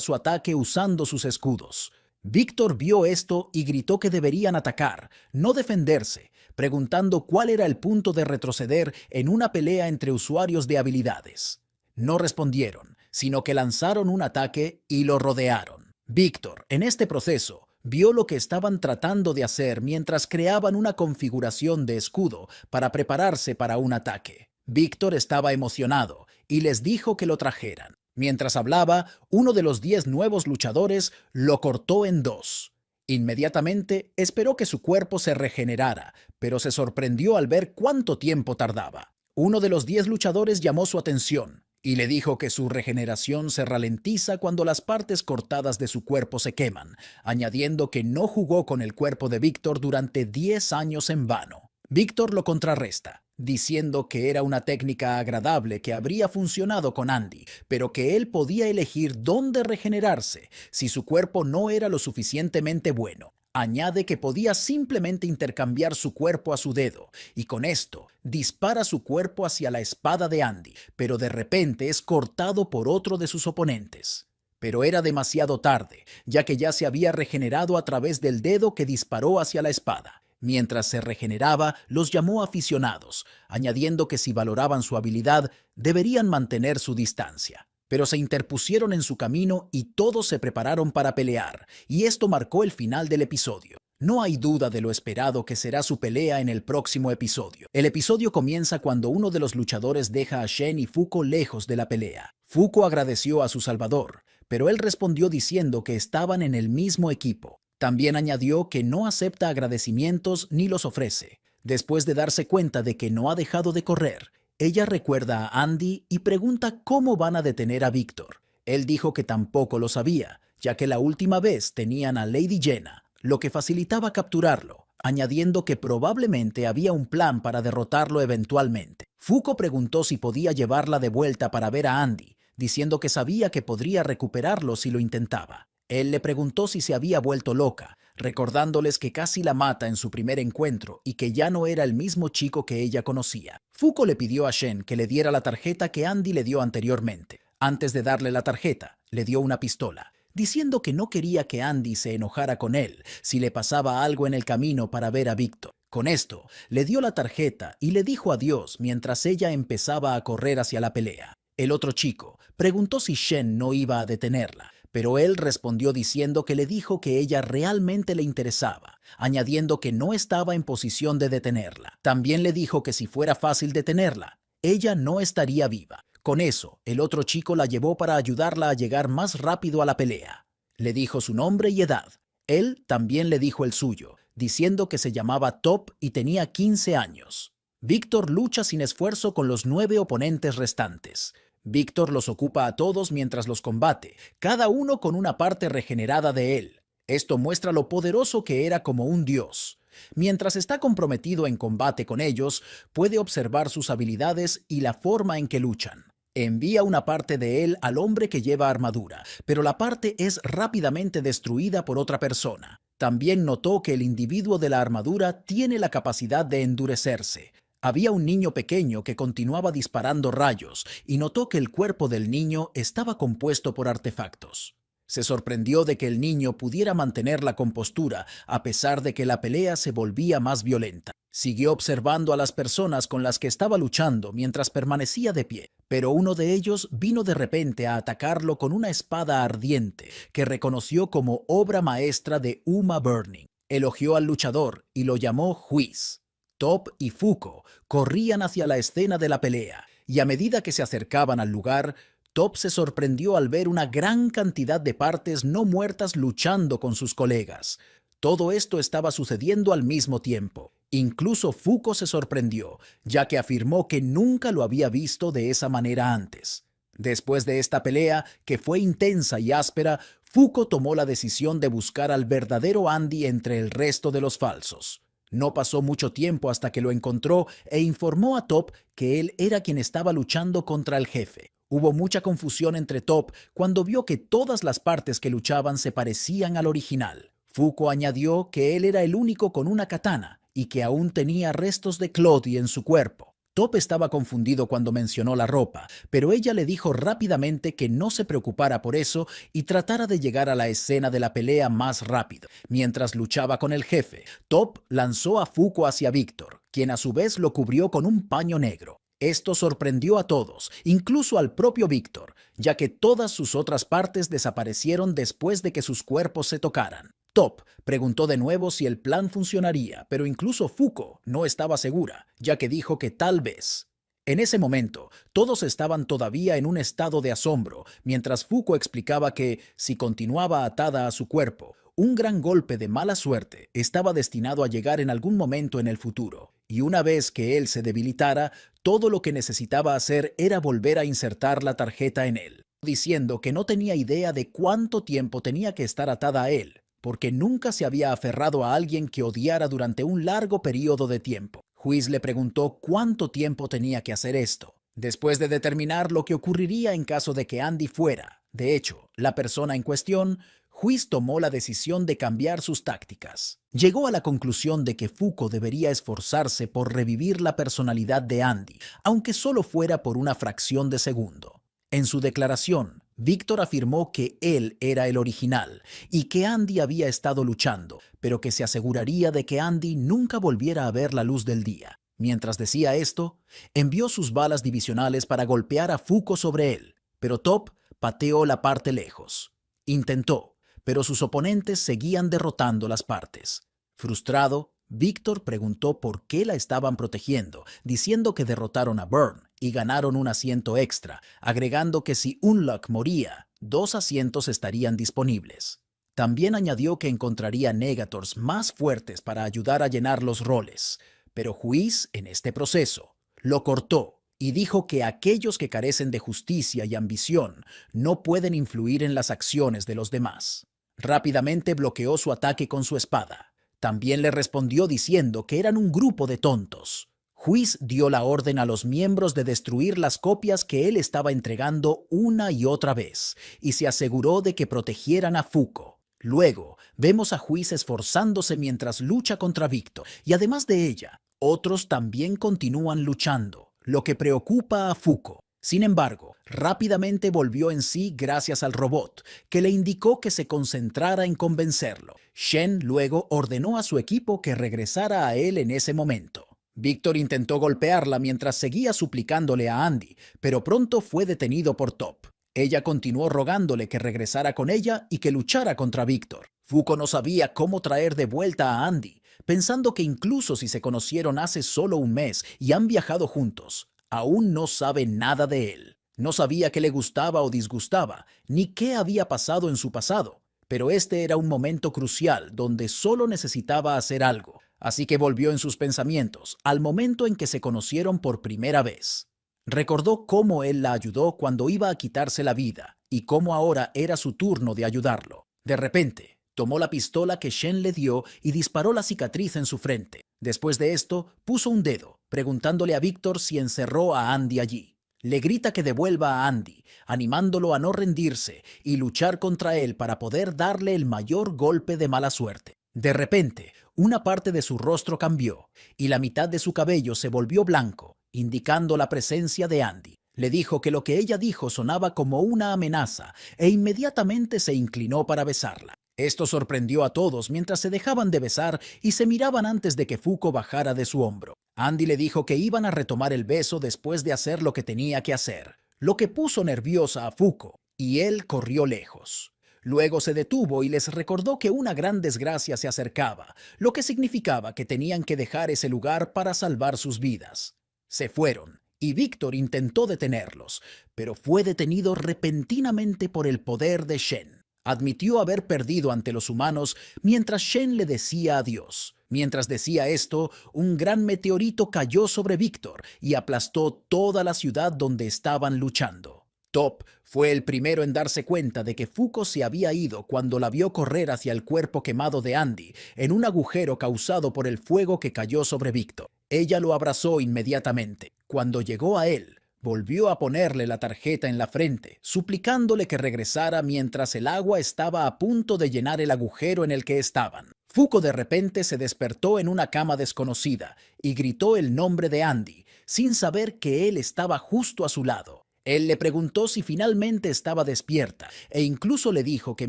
su ataque usando sus escudos. Víctor vio esto y gritó que deberían atacar, no defenderse, preguntando cuál era el punto de retroceder en una pelea entre usuarios de habilidades. No respondieron, sino que lanzaron un ataque y lo rodearon. Víctor, en este proceso, vio lo que estaban tratando de hacer mientras creaban una configuración de escudo para prepararse para un ataque. Víctor estaba emocionado y les dijo que lo trajeran. Mientras hablaba, uno de los 10 nuevos luchadores lo cortó en dos. Inmediatamente esperó que su cuerpo se regenerara, pero se sorprendió al ver cuánto tiempo tardaba. Uno de los 10 luchadores llamó su atención y le dijo que su regeneración se ralentiza cuando las partes cortadas de su cuerpo se queman, añadiendo que no jugó con el cuerpo de Víctor durante 10 años en vano. Víctor lo contrarresta, diciendo que era una técnica agradable que habría funcionado con Andy, pero que él podía elegir dónde regenerarse si su cuerpo no era lo suficientemente bueno. Añade que podía simplemente intercambiar su cuerpo a su dedo, y con esto dispara su cuerpo hacia la espada de Andy, pero de repente es cortado por otro de sus oponentes. Pero era demasiado tarde, ya que ya se había regenerado a través del dedo que disparó hacia la espada. Mientras se regeneraba, los llamó aficionados, añadiendo que si valoraban su habilidad, deberían mantener su distancia. Pero se interpusieron en su camino y todos se prepararon para pelear, y esto marcó el final del episodio. No hay duda de lo esperado que será su pelea en el próximo episodio. El episodio comienza cuando uno de los luchadores deja a Shen y Fuko lejos de la pelea. Fuko agradeció a su salvador, pero él respondió diciendo que estaban en el mismo equipo. También añadió que no acepta agradecimientos ni los ofrece. Después de darse cuenta de que no ha dejado de correr, ella recuerda a Andy y pregunta cómo van a detener a Víctor. Él dijo que tampoco lo sabía, ya que la última vez tenían a Lady Jenna, lo que facilitaba capturarlo, añadiendo que probablemente había un plan para derrotarlo eventualmente. Fuko preguntó si podía llevarla de vuelta para ver a Andy, diciendo que sabía que podría recuperarlo si lo intentaba. Él le preguntó si se había vuelto loca, recordándoles que casi la mata en su primer encuentro y que ya no era el mismo chico que ella conocía. Fuko le pidió a Shen que le diera la tarjeta que Andy le dio anteriormente. Antes de darle la tarjeta, le dio una pistola, diciendo que no quería que Andy se enojara con él si le pasaba algo en el camino para ver a Víctor. Con esto, le dio la tarjeta y le dijo adiós mientras ella empezaba a correr hacia la pelea. El otro chico preguntó si Shen no iba a detenerla, pero él respondió diciendo que le dijo que ella realmente le interesaba, añadiendo que no estaba en posición de detenerla. También le dijo que si fuera fácil detenerla, ella no estaría viva. Con eso, el otro chico la llevó para ayudarla a llegar más rápido a la pelea. Le dijo su nombre y edad. Él también le dijo el suyo, diciendo que se llamaba Top y tenía 15 años. Víctor lucha sin esfuerzo con los 9 oponentes restantes. Víctor los ocupa a todos mientras los combate, cada uno con una parte regenerada de él. Esto muestra lo poderoso que era como un dios. Mientras está comprometido en combate con ellos, puede observar sus habilidades y la forma en que luchan. Envía una parte de él al hombre que lleva armadura, pero la parte es rápidamente destruida por otra persona. También notó que el individuo de la armadura tiene la capacidad de endurecerse. Había un niño pequeño que continuaba disparando rayos y notó que el cuerpo del niño estaba compuesto por artefactos. Se sorprendió de que el niño pudiera mantener la compostura a pesar de que la pelea se volvía más violenta. Siguió observando a las personas con las que estaba luchando mientras permanecía de pie, pero uno de ellos vino de repente a atacarlo con una espada ardiente que reconoció como obra maestra de Uma Burning. Elogió al luchador y lo llamó Whis. Top y Fuko corrían hacia la escena de la pelea, y a medida que se acercaban al lugar, Top se sorprendió al ver una gran cantidad de partes no muertas luchando con sus colegas. Todo esto estaba sucediendo al mismo tiempo. Incluso Fuko se sorprendió, ya que afirmó que nunca lo había visto de esa manera antes. Después de esta pelea, que fue intensa y áspera, Fuko tomó la decisión de buscar al verdadero Andy entre el resto de los falsos. No pasó mucho tiempo hasta que lo encontró e informó a Top que él era quien estaba luchando contra el jefe. Hubo mucha confusión entre Top cuando vio que todas las partes que luchaban se parecían al original. Fuko añadió que él era el único con una katana y que aún tenía restos de Claudie en su cuerpo. Top estaba confundido cuando mencionó la ropa, pero ella le dijo rápidamente que no se preocupara por eso y tratara de llegar a la escena de la pelea más rápido. Mientras luchaba con el jefe, Top lanzó a Fuko hacia Víctor, quien a su vez lo cubrió con un paño negro. Esto sorprendió a todos, incluso al propio Víctor, ya que todas sus otras partes desaparecieron después de que sus cuerpos se tocaran. Top preguntó de nuevo si el plan funcionaría, pero incluso Fuko no estaba segura, ya que dijo que tal vez. En ese momento, todos estaban todavía en un estado de asombro, mientras Fuko explicaba que, si continuaba atada a su cuerpo, un gran golpe de mala suerte estaba destinado a llegar en algún momento en el futuro, y una vez que él se debilitara, todo lo que necesitaba hacer era volver a insertar la tarjeta en él, diciendo que no tenía idea de cuánto tiempo tenía que estar atada a él, porque nunca se había aferrado a alguien que odiara durante un largo periodo de tiempo. Whis le preguntó cuánto tiempo tenía que hacer esto, después de determinar lo que ocurriría en caso de que Andy fuera, de hecho, la persona en cuestión. Whis tomó la decisión de cambiar sus tácticas. Llegó a la conclusión de que Fuko debería esforzarse por revivir la personalidad de Andy, aunque solo fuera por una fracción de segundo. En su declaración, Víctor afirmó que él era el original y que Andy había estado luchando, pero que se aseguraría de que Andy nunca volviera a ver la luz del día. Mientras decía esto, envió sus balas divisionales para golpear a Fuko sobre él, pero Top pateó la parte lejos. Intentó, pero sus oponentes seguían derrotando las partes. Frustrado, Víctor preguntó por qué la estaban protegiendo, diciendo que derrotaron a Burn y ganaron un asiento extra, agregando que si Unlock moría, 2 asientos estarían disponibles. También añadió que encontraría Negators más fuertes para ayudar a llenar los roles, pero Whis, en este proceso, lo cortó y dijo que aquellos que carecen de justicia y ambición no pueden influir en las acciones de los demás. Rápidamente bloqueó su ataque con su espada. También le respondió diciendo que eran un grupo de tontos. Whis dio la orden a los miembros de destruir las copias que él estaba entregando una y otra vez, y se aseguró de que protegieran a Fuko. Luego, vemos a Whis esforzándose mientras lucha contra Víctor, y además de ella, otros también continúan luchando, lo que preocupa a Fuko. Sin embargo, rápidamente volvió en sí gracias al robot, que le indicó que se concentrara en convencerlo. Shen luego ordenó a su equipo que regresara a él en ese momento. Víctor intentó golpearla mientras seguía suplicándole a Andy, pero pronto fue detenido por Top. Ella continuó rogándole que regresara con ella y que luchara contra Víctor. Fuko no sabía cómo traer de vuelta a Andy, pensando que incluso si se conocieron hace solo un mes y han viajado juntos, aún no sabe nada de él. No sabía qué le gustaba o disgustaba, ni qué había pasado en su pasado, pero este era un momento crucial donde solo necesitaba hacer algo, así que volvió en sus pensamientos al momento en que se conocieron por primera vez. Recordó cómo él la ayudó cuando iba a quitarse la vida y cómo ahora era su turno de ayudarlo. De repente, tomó la pistola que Shen le dio y disparó la cicatriz en su frente. Después de esto, puso un dedo, preguntándole a Víctor si encerró a Andy allí. Le grita que devuelva a Andy, animándolo a no rendirse y luchar contra él para poder darle el mayor golpe de mala suerte. De repente, una parte de su rostro cambió y la mitad de su cabello se volvió blanco, indicando la presencia de Andy. Le dijo que lo que ella dijo sonaba como una amenaza e inmediatamente se inclinó para besarla. Esto sorprendió a todos mientras se dejaban de besar y se miraban antes de que Fuko bajara de su hombro. Andy le dijo que iban a retomar el beso después de hacer lo que tenía que hacer, lo que puso nerviosa a Fuko, y él corrió lejos. Luego se detuvo y les recordó que una gran desgracia se acercaba, lo que significaba que tenían que dejar ese lugar para salvar sus vidas. Se fueron, y Víctor intentó detenerlos, pero fue detenido repentinamente por el poder de Shen. Admitió haber perdido ante los humanos mientras Shen le decía adiós. Mientras decía esto, un gran meteorito cayó sobre Víctor y aplastó toda la ciudad donde estaban luchando. Top fue el primero en darse cuenta de que Fuko se había ido cuando la vio correr hacia el cuerpo quemado de Andy en un agujero causado por el fuego que cayó sobre Víctor. Ella lo abrazó inmediatamente. Cuando llegó a él, volvió a ponerle la tarjeta en la frente, suplicándole que regresara mientras el agua estaba a punto de llenar el agujero en el que estaban. Fuko de repente se despertó en una cama desconocida y gritó el nombre de Andy, sin saber que él estaba justo a su lado. Él le preguntó si finalmente estaba despierta e incluso le dijo que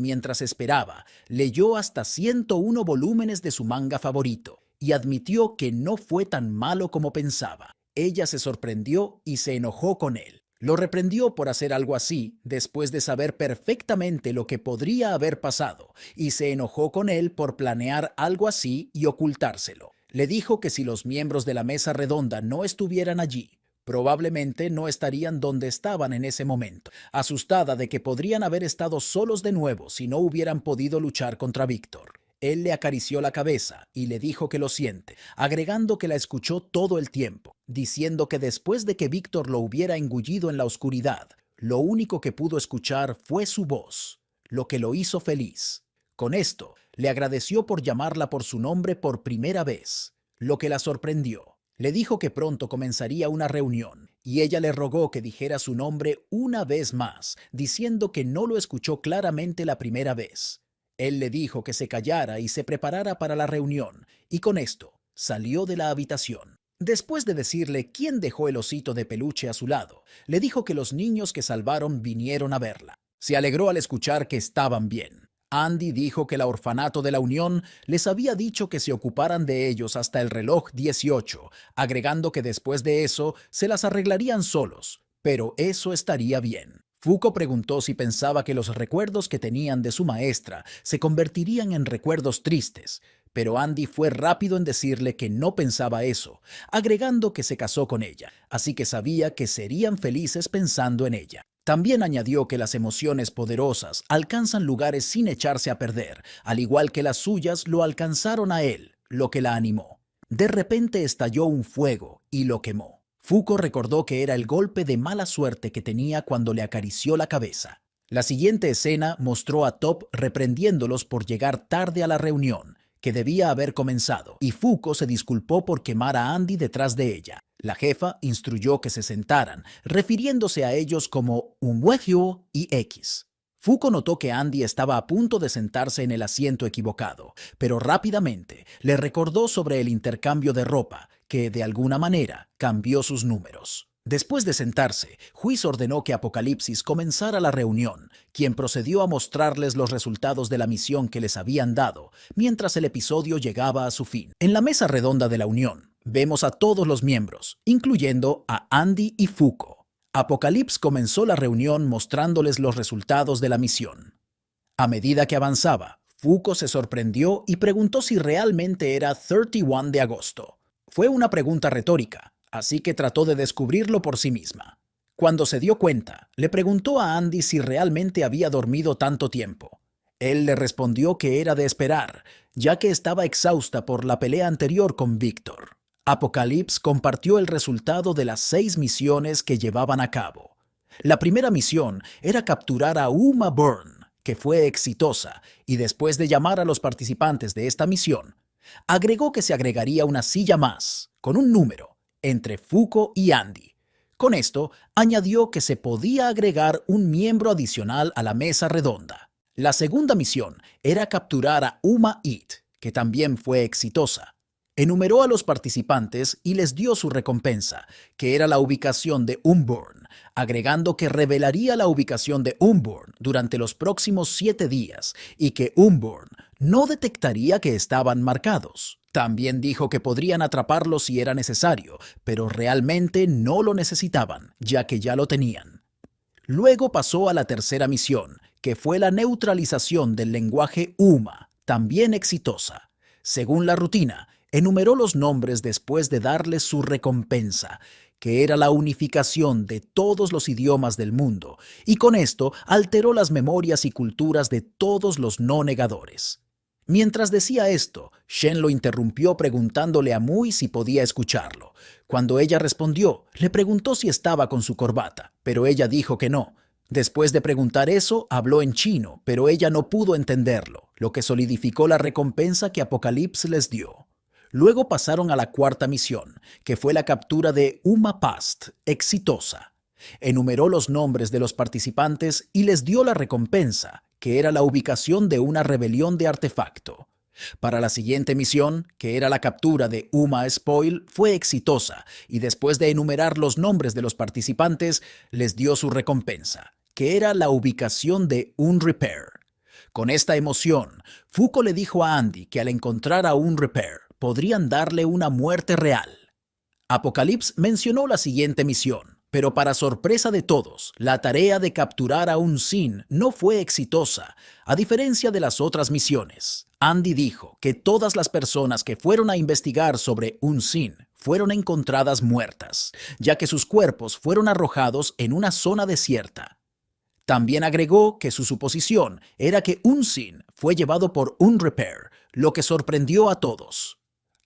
mientras esperaba, leyó hasta 101 volúmenes de su manga favorito y admitió que no fue tan malo como pensaba. Ella se sorprendió y se enojó con él. Lo reprendió por hacer algo así después de saber perfectamente lo que podría haber pasado y se enojó con él por planear algo así y ocultárselo. Le dijo que si los miembros de la mesa redonda no estuvieran allí, probablemente no estarían donde estaban en ese momento, asustada de que podrían haber estado solos de nuevo si no hubieran podido luchar contra Víctor. Él le acarició la cabeza y le dijo que lo siente, agregando que la escuchó todo el tiempo, diciendo que después de que Víctor lo hubiera engullido en la oscuridad, lo único que pudo escuchar fue su voz, lo que lo hizo feliz. Con esto, le agradeció por llamarla por su nombre por primera vez, lo que la sorprendió. Le dijo que pronto comenzaría una reunión, y ella le rogó que dijera su nombre una vez más, diciendo que no lo escuchó claramente la primera vez. Él le dijo que se callara y se preparara para la reunión, y con esto salió de la habitación. Después de decirle quién dejó el osito de peluche a su lado, le dijo que los niños que salvaron vinieron a verla. Se alegró al escuchar que estaban bien. Andy dijo que el orfanato de la Unión les había dicho que se ocuparan de ellos hasta el reloj 18, agregando que después de eso se las arreglarían solos, pero eso estaría bien. Fuko preguntó si pensaba que los recuerdos que tenían de su maestra se convertirían en recuerdos tristes, pero Andy fue rápido en decirle que no pensaba eso, agregando que se casó con ella, así que sabía que serían felices pensando en ella. También añadió que las emociones poderosas alcanzan lugares sin echarse a perder, al igual que las suyas lo alcanzaron a él, lo que la animó. De repente estalló un fuego y lo quemó. Fuko recordó que era el golpe de mala suerte que tenía cuando le acarició la cabeza. La siguiente escena mostró a Top reprendiéndolos por llegar tarde a la reunión, que debía haber comenzado, y Fuko se disculpó por quemar a Andy detrás de ella. La jefa instruyó que se sentaran, refiriéndose a ellos como un huejo y X. Fuko notó que Andy estaba a punto de sentarse en el asiento equivocado, pero rápidamente le recordó sobre el intercambio de ropa, que de alguna manera cambió sus números. Después de sentarse, Whis ordenó que Apocalipsis comenzara la reunión, quien procedió a mostrarles los resultados de la misión que les habían dado, mientras el episodio llegaba a su fin. En la mesa redonda de la Unión, vemos a todos los miembros, incluyendo a Andy y Fuko. Apocalipsis comenzó la reunión mostrándoles los resultados de la misión. A medida que avanzaba, Fuko se sorprendió y preguntó si realmente era 31 de agosto. Fue una pregunta retórica, así que trató de descubrirlo por sí misma. Cuando se dio cuenta, le preguntó a Andy si realmente había dormido tanto tiempo. Él le respondió que era de esperar, ya que estaba exhausta por la pelea anterior con Victor. Apocalipsis compartió el resultado de las 6 misiones que llevaban a cabo. La primera misión era capturar a Uma Byrne, que fue exitosa, y después de llamar a los participantes de esta misión, agregó que se agregaría una silla más, con un número, entre Fuko y Andy. Con esto, añadió que se podía agregar un miembro adicional a la mesa redonda. La segunda misión era capturar a Uma It, que también fue exitosa. Enumeró a los participantes y les dio su recompensa, que era la ubicación de Umburn, agregando que revelaría la ubicación de Umburn durante los próximos 7 días y que Umburn no detectaría que estaban marcados. También dijo que podrían atraparlos si era necesario, pero realmente no lo necesitaban, ya que ya lo tenían. Luego pasó a la tercera misión, que fue la neutralización del lenguaje Uma, también exitosa. Según la rutina, enumeró los nombres después de darles su recompensa, que era la unificación de todos los idiomas del mundo, y con esto alteró las memorias y culturas de todos los no negadores. Mientras decía esto, Shen lo interrumpió preguntándole a Mui si podía escucharlo. Cuando ella respondió, le preguntó si estaba con su corbata, pero ella dijo que no. Después de preguntar eso, habló en chino, pero ella no pudo entenderlo, lo que solidificó la recompensa que Apocalipsis les dio. Luego pasaron a la cuarta misión, que fue la captura de Uma Past, exitosa. Enumeró los nombres de los participantes y les dio la recompensa, que era la ubicación de una rebelión de artefacto. Para la siguiente misión, que era la captura de Uma Spoil, fue exitosa, y después de enumerar los nombres de los participantes, les dio su recompensa, que era la ubicación de un Repair. Con esta emoción, Fuko le dijo a Andy que al encontrar a un Repair, podrían darle una muerte real. Apocalipsis mencionó la siguiente misión, pero para sorpresa de todos, la tarea de capturar a un Sin no fue exitosa, a diferencia de las otras misiones. Andy dijo que todas las personas que fueron a investigar sobre un Sin fueron encontradas muertas, ya que sus cuerpos fueron arrojados en una zona desierta. También agregó que su suposición era que un Sin fue llevado por un Repair, lo que sorprendió a todos.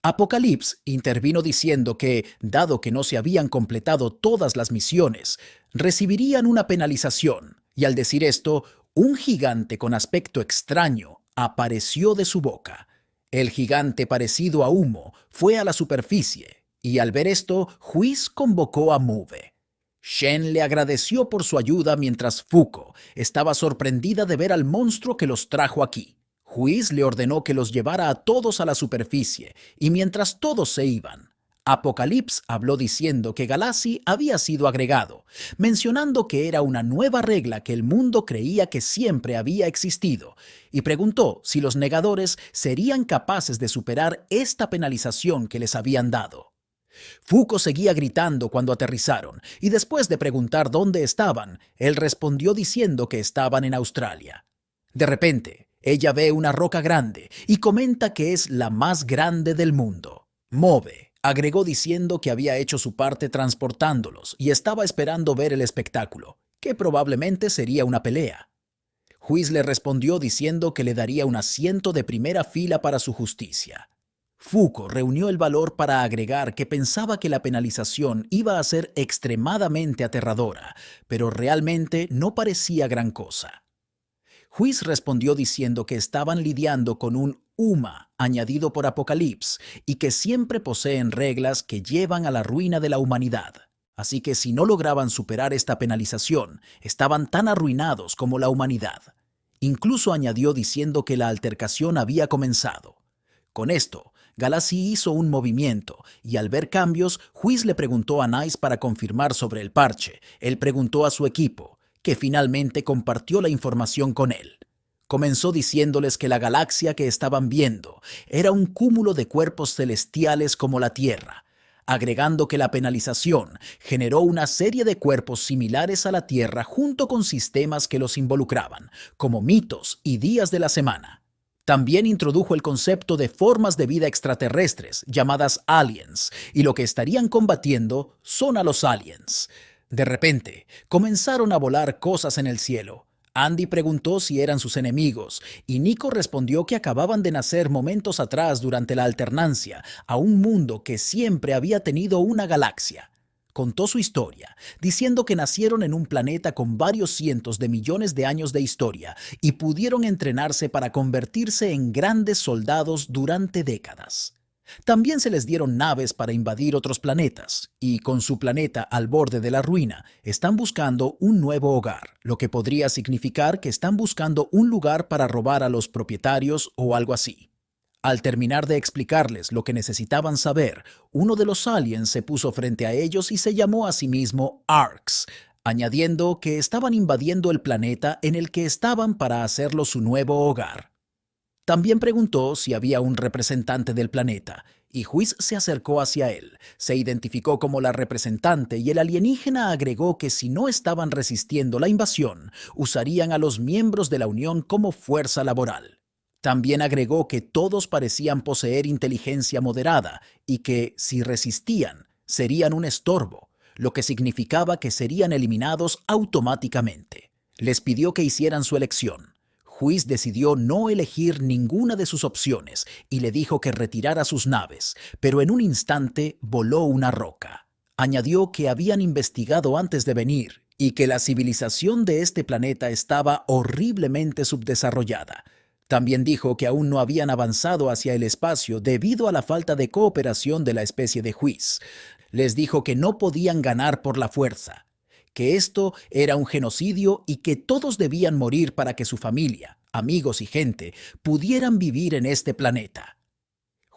Apocalipsis intervino diciendo que, dado que no se habían completado todas las misiones, recibirían una penalización, y al decir esto, un gigante con aspecto extraño apareció de su boca. El gigante parecido a humo fue a la superficie, y al ver esto, Whis convocó a Move. Shen le agradeció por su ayuda mientras Fuko estaba sorprendida de ver al monstruo que los trajo aquí. Whis le ordenó que los llevara a todos a la superficie, y mientras todos se iban, Apocalipsis habló diciendo que Galassi había sido agregado, mencionando que era una nueva regla que el mundo creía que siempre había existido, y preguntó si los negadores serían capaces de superar esta penalización que les habían dado. Fuko seguía gritando cuando aterrizaron, y después de preguntar dónde estaban, él respondió diciendo que estaban en Australia. De repente, ella ve una roca grande y comenta que es la más grande del mundo. Mobe agregó diciendo que había hecho su parte transportándolos y estaba esperando ver el espectáculo, que probablemente sería una pelea. Whis le respondió diciendo que le daría un asiento de primera fila para su justicia. Fuko reunió el valor para agregar que pensaba que la penalización iba a ser extremadamente aterradora, pero realmente no parecía gran cosa. Whis respondió diciendo que estaban lidiando con un Uma añadido por Apocalipsis y que siempre poseen reglas que llevan a la ruina de la humanidad. Así que si no lograban superar esta penalización, estaban tan arruinados como la humanidad. Incluso añadió diciendo que la altercación había comenzado. Con esto, Galassi hizo un movimiento y al ver cambios, Whis le preguntó a Nice para confirmar sobre el parche. Él preguntó a su equipo, que finalmente compartió la información con él. Comenzó diciéndoles que la galaxia que estaban viendo era un cúmulo de cuerpos celestiales como la Tierra, agregando que la penalización generó una serie de cuerpos similares a la Tierra junto con sistemas que los involucraban, como mitos y días de la semana. También introdujo el concepto de formas de vida extraterrestres, llamadas aliens, y lo que estarían combatiendo son a los aliens. De repente, comenzaron a volar cosas en el cielo. Andy preguntó si eran sus enemigos, y Nico respondió que acababan de nacer momentos atrás durante la alternancia a un mundo que siempre había tenido una galaxia. Contó su historia, diciendo que nacieron en un planeta con varios cientos de millones de años de historia y pudieron entrenarse para convertirse en grandes soldados durante décadas. También se les dieron naves para invadir otros planetas, y con su planeta al borde de la ruina, están buscando un nuevo hogar, lo que podría significar que están buscando un lugar para robar a los propietarios o algo así. Al terminar de explicarles lo que necesitaban saber, uno de los aliens se puso frente a ellos y se llamó a sí mismo Arx, añadiendo que estaban invadiendo el planeta en el que estaban para hacerlo su nuevo hogar. También preguntó si había un representante del planeta, y Whis se acercó hacia él, se identificó como la representante y el alienígena agregó que si no estaban resistiendo la invasión, usarían a los miembros de la Unión como fuerza laboral. También agregó que todos parecían poseer inteligencia moderada y que, si resistían, serían un estorbo, lo que significaba que serían eliminados automáticamente. Les pidió que hicieran su elección. Whis decidió no elegir ninguna de sus opciones y le dijo que retirara sus naves, pero en un instante voló una roca. Añadió que habían investigado antes de venir y que la civilización de este planeta estaba horriblemente subdesarrollada. También dijo que aún no habían avanzado hacia el espacio debido a la falta de cooperación de la especie de Whis. Les dijo que no podían ganar por la fuerza, que esto era un genocidio y que todos debían morir para que su familia, amigos y gente pudieran vivir en este planeta.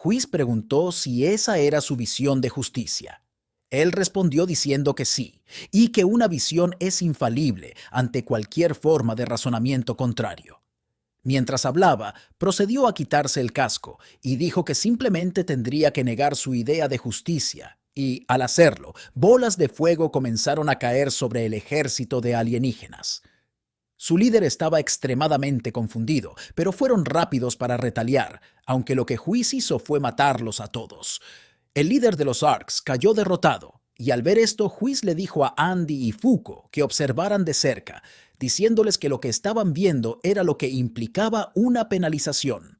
Whis preguntó si esa era su visión de justicia. Él respondió diciendo que sí, y que una visión es infalible ante cualquier forma de razonamiento contrario. Mientras hablaba, procedió a quitarse el casco y dijo que simplemente tendría que negar su idea de justicia. Y, al hacerlo, bolas de fuego comenzaron a caer sobre el ejército de alienígenas. Su líder estaba extremadamente confundido, pero fueron rápidos para retaliar, aunque lo que Whis hizo fue matarlos a todos. El líder de los Arks cayó derrotado, y al ver esto, Whis le dijo a Andy y Fuko que observaran de cerca, diciéndoles que lo que estaban viendo era lo que implicaba una penalización.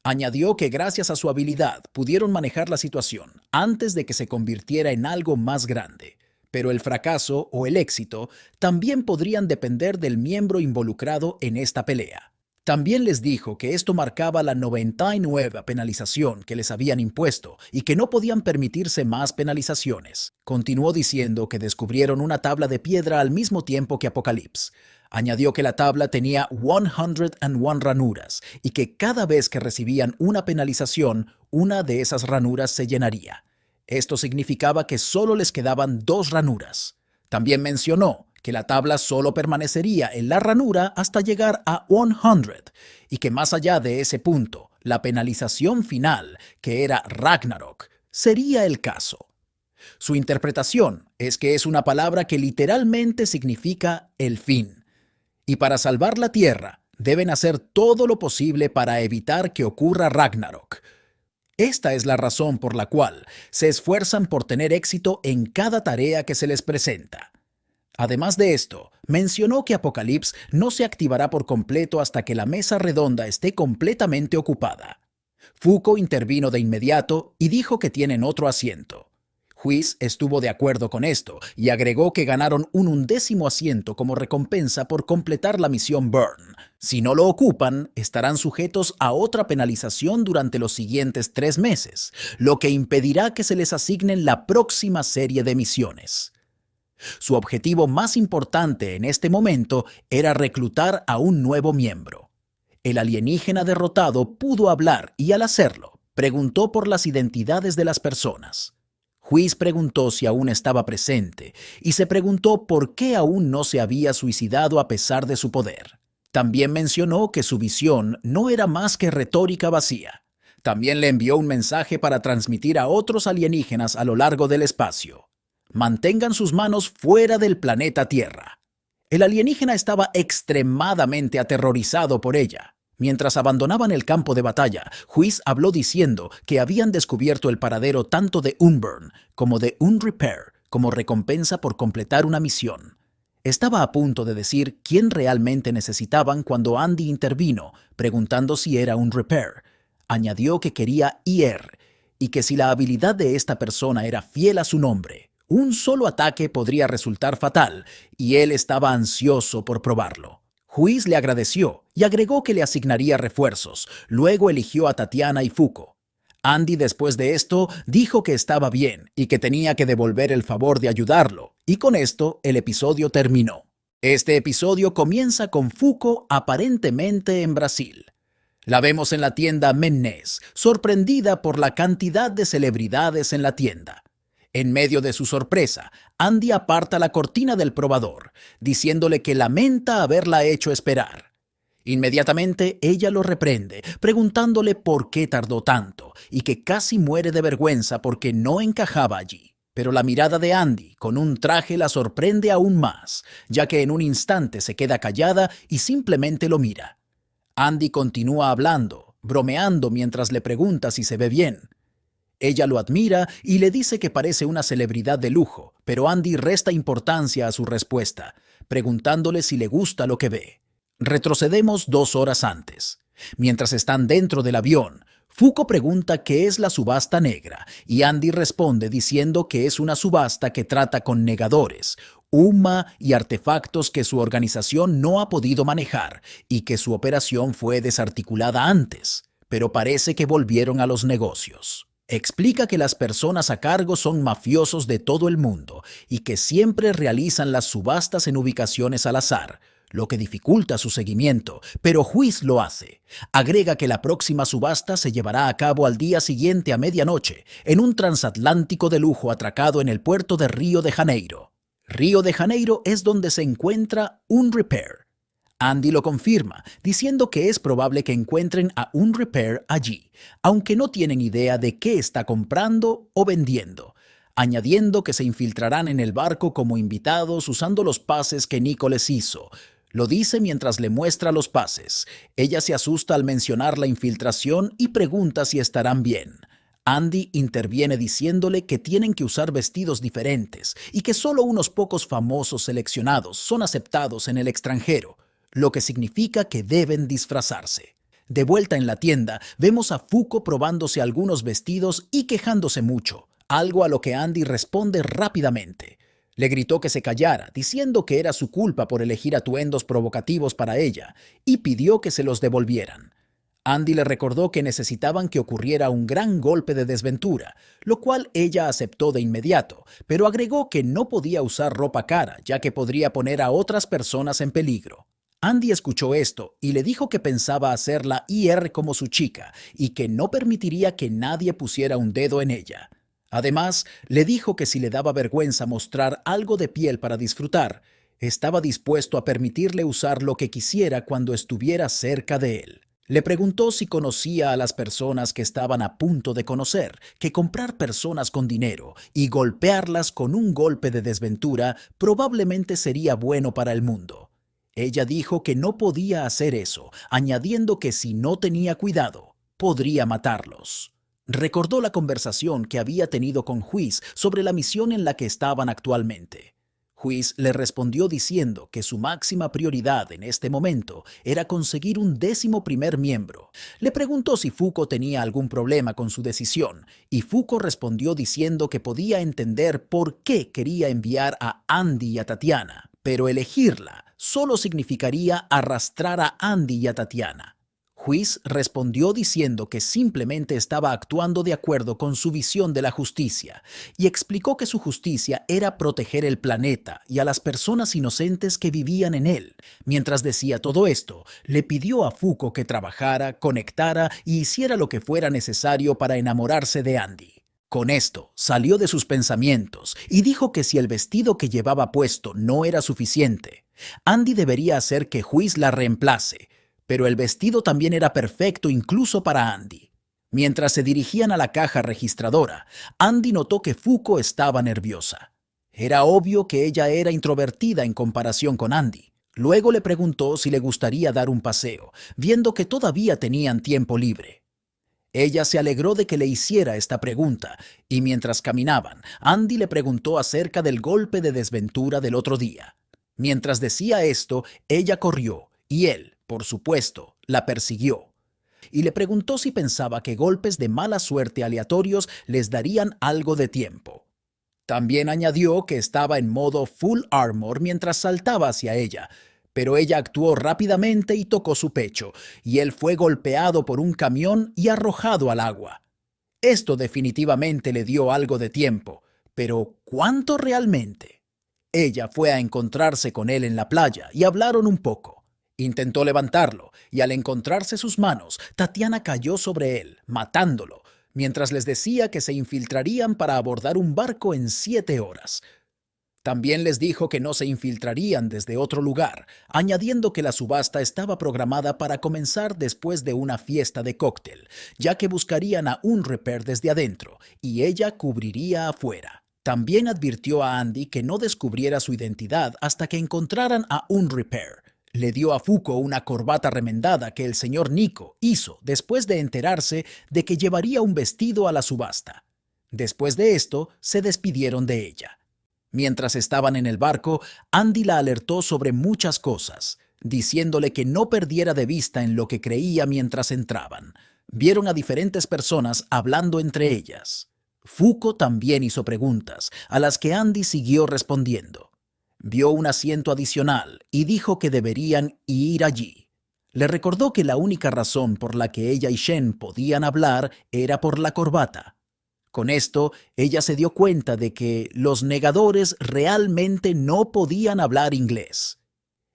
Añadió que gracias a su habilidad pudieron manejar la situación antes de que se convirtiera en algo más grande. Pero el fracaso o el éxito también podrían depender del miembro involucrado en esta pelea. También les dijo que esto marcaba la 99ª penalización que les habían impuesto y que no podían permitirse más penalizaciones. Continuó diciendo que descubrieron una tabla de piedra al mismo tiempo que Apocalipsis. Añadió que la tabla tenía 101 ranuras y que cada vez que recibían una penalización, una de esas ranuras se llenaría. Esto significaba que solo les quedaban 2 ranuras. También mencionó que la tabla solo permanecería en la ranura hasta llegar a 100 y que más allá de ese punto, la penalización final, que era Ragnarok, sería el caso. Su interpretación es que es una palabra que literalmente significa el fin. Y para salvar la tierra, deben hacer todo lo posible para evitar que ocurra Ragnarok. Esta es la razón por la cual se esfuerzan por tener éxito en cada tarea que se les presenta. Además de esto, mencionó que Apocalipsis no se activará por completo hasta que la mesa redonda esté completamente ocupada. Fuko intervino de inmediato y dijo que tienen otro asiento. Whis estuvo de acuerdo con esto y agregó que ganaron un 11º asiento como recompensa por completar la misión Burn. Si no lo ocupan, estarán sujetos a otra penalización durante los siguientes 3 meses, lo que impedirá que se les asignen la próxima serie de misiones. Su objetivo más importante en este momento era reclutar a un nuevo miembro. El alienígena derrotado pudo hablar y al hacerlo, preguntó por las identidades de las personas. Whis preguntó si aún estaba presente y se preguntó por qué aún no se había suicidado a pesar de su poder. También mencionó que su visión no era más que retórica vacía. También le envió un mensaje para transmitir a otros alienígenas a lo largo del espacio. Mantengan sus manos fuera del planeta Tierra. El alienígena estaba extremadamente aterrorizado por ella. Mientras abandonaban el campo de batalla, Whis habló diciendo que habían descubierto el paradero tanto de Unburn como de Unrepair como recompensa por completar una misión. Estaba a punto de decir quién realmente necesitaban cuando Andy intervino, preguntando si era Unrepair. Añadió que quería IR y que si la habilidad de esta persona era fiel a su nombre, un solo ataque podría resultar fatal y él estaba ansioso por probarlo. Whis le agradeció y agregó que le asignaría refuerzos. Luego eligió a Tatiana y Fuko. Andy, después de esto, dijo que estaba bien y que tenía que devolver el favor de ayudarlo. Y con esto, el episodio terminó. Este episodio comienza con Fuko aparentemente en Brasil. La vemos en la tienda Mennes, sorprendida por la cantidad de celebridades en la tienda. En medio de su sorpresa, Andy aparta la cortina del probador, diciéndole que lamenta haberla hecho esperar. Inmediatamente ella lo reprende, preguntándole por qué tardó tanto y que casi muere de vergüenza porque no encajaba allí. Pero la mirada de Andy con un traje la sorprende aún más, ya que en un instante se queda callada y simplemente lo mira. Andy continúa hablando, bromeando mientras le pregunta si se ve bien. Ella lo admira y le dice que parece una celebridad de lujo, pero Andy resta importancia a su respuesta, preguntándole si le gusta lo que ve. Retrocedemos 2 horas antes. Mientras están dentro del avión, Fuko pregunta qué es la subasta negra y Andy responde diciendo que es una subasta que trata con negadores, UMA y artefactos que su organización no ha podido manejar y que su operación fue desarticulada antes, pero parece que volvieron a los negocios. Explica que las personas a cargo son mafiosos de todo el mundo y que siempre realizan las subastas en ubicaciones al azar, lo que dificulta su seguimiento, pero Whis lo hace. Agrega que la próxima subasta se llevará a cabo al día siguiente a medianoche, en un transatlántico de lujo atracado en el puerto de Río de Janeiro. Río de Janeiro es donde se encuentra Unrepair. Andy lo confirma, diciendo que es probable que encuentren a Unrepair allí, aunque no tienen idea de qué está comprando o vendiendo, añadiendo que se infiltrarán en el barco como invitados usando los pases que Nico les hizo. Lo dice mientras le muestra los pases. Ella se asusta al mencionar la infiltración y pregunta si estarán bien. Andy interviene diciéndole que tienen que usar vestidos diferentes y que solo unos pocos famosos seleccionados son aceptados en el extranjero, lo que significa que deben disfrazarse. De vuelta en la tienda, vemos a Fuko probándose algunos vestidos y quejándose mucho, algo a lo que Andy responde rápidamente. Le gritó que se callara, diciendo que era su culpa por elegir atuendos provocativos para ella, y pidió que se los devolvieran. Andy le recordó que necesitaban que ocurriera un gran golpe de desventura, lo cual ella aceptó de inmediato, pero agregó que no podía usar ropa cara, ya que podría poner a otras personas en peligro. Andy escuchó esto y le dijo que pensaba hacerla IR como su chica y que no permitiría que nadie pusiera un dedo en ella. Además, le dijo que si le daba vergüenza mostrar algo de piel para disfrutar, estaba dispuesto a permitirle usar lo que quisiera cuando estuviera cerca de él. Le preguntó si conocía a las personas que estaban a punto de conocer, que comprar personas con dinero y golpearlas con un golpe de desventura probablemente sería bueno para el mundo. Ella dijo que no podía hacer eso, añadiendo que si no tenía cuidado, podría matarlos. Recordó la conversación que había tenido con Whis sobre la misión en la que estaban actualmente. Whis le respondió diciendo que su máxima prioridad en este momento era conseguir un 11º miembro. Le preguntó si Fuko tenía algún problema con su decisión, y Fuko respondió diciendo que podía entender por qué quería enviar a Andy y a Tatiana, pero elegirla solo significaría arrastrar a Andy y a Tatiana. Whis respondió diciendo que simplemente estaba actuando de acuerdo con su visión de la justicia y explicó que su justicia era proteger el planeta y a las personas inocentes que vivían en él. Mientras decía todo esto, le pidió a Fuko que trabajara, conectara y hiciera lo que fuera necesario para enamorarse de Andy. Con esto, salió de sus pensamientos y dijo que si el vestido que llevaba puesto no era suficiente, Andy debería hacer que Whis la reemplace. Pero el vestido también era perfecto incluso para Andy. Mientras se dirigían a la caja registradora, Andy notó que Fuko estaba nerviosa. Era obvio que ella era introvertida en comparación con Andy. Luego le preguntó si le gustaría dar un paseo, viendo que todavía tenían tiempo libre. Ella se alegró de que le hiciera esta pregunta, y mientras caminaban, Andy le preguntó acerca del golpe de desventura del otro día. Mientras decía esto, ella corrió, y él, por supuesto, la persiguió, y le preguntó si pensaba que golpes de mala suerte aleatorios les darían algo de tiempo. También añadió que estaba en modo full armor mientras saltaba hacia ella, pero ella actuó rápidamente y tocó su pecho, y él fue golpeado por un camión y arrojado al agua. Esto definitivamente le dio algo de tiempo, pero ¿cuánto realmente? Ella fue a encontrarse con él en la playa y hablaron un poco. Intentó levantarlo, y al encontrarse sus manos, Tatiana cayó sobre él, matándolo, mientras les decía que se infiltrarían para abordar un barco en 7 horas. También les dijo que no se infiltrarían desde otro lugar, añadiendo que la subasta estaba programada para comenzar después de una fiesta de cóctel, ya que buscarían a un Repair desde adentro, y ella cubriría afuera. También advirtió a Andy que no descubriera su identidad hasta que encontraran a un Repair. Le dio a Fuko una corbata remendada que el señor Nico hizo después de enterarse de que llevaría un vestido a la subasta. Después de esto, se despidieron de ella. Mientras estaban en el barco, Andy la alertó sobre muchas cosas, diciéndole que no perdiera de vista en lo que creía mientras entraban. Vieron a diferentes personas hablando entre ellas. Fuko también hizo preguntas, a las que Andy siguió respondiendo. Vio un asiento adicional y dijo que deberían ir allí. Le recordó que la única razón por la que ella y Shen podían hablar era por la corbata. Con esto, ella se dio cuenta de que los negadores realmente no podían hablar inglés.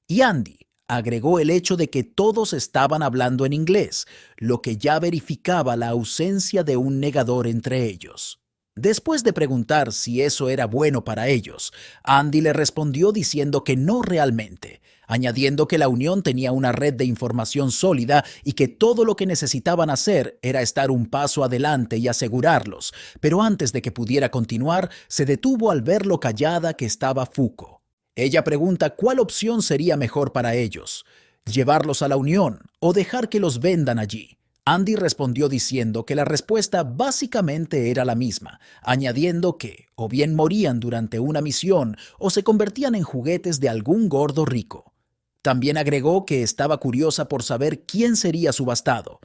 Y Andy agregó el hecho de que todos estaban hablando en inglés, lo que ya verificaba la ausencia de un negador entre ellos. Después de preguntar si eso era bueno para ellos, Andy le respondió diciendo que no realmente, añadiendo que la unión tenía una red de información sólida y que todo lo que necesitaban hacer era estar un paso adelante y asegurarlos, pero antes de que pudiera continuar, se detuvo al ver lo callada que estaba Fuko. Ella pregunta cuál opción sería mejor para ellos, llevarlos a la unión o dejar que los vendan allí. Andy respondió diciendo que la respuesta básicamente era la misma, añadiendo que o bien morían durante una misión o se convertían en juguetes de algún gordo rico. También agregó que estaba curiosa por saber quién sería subastado.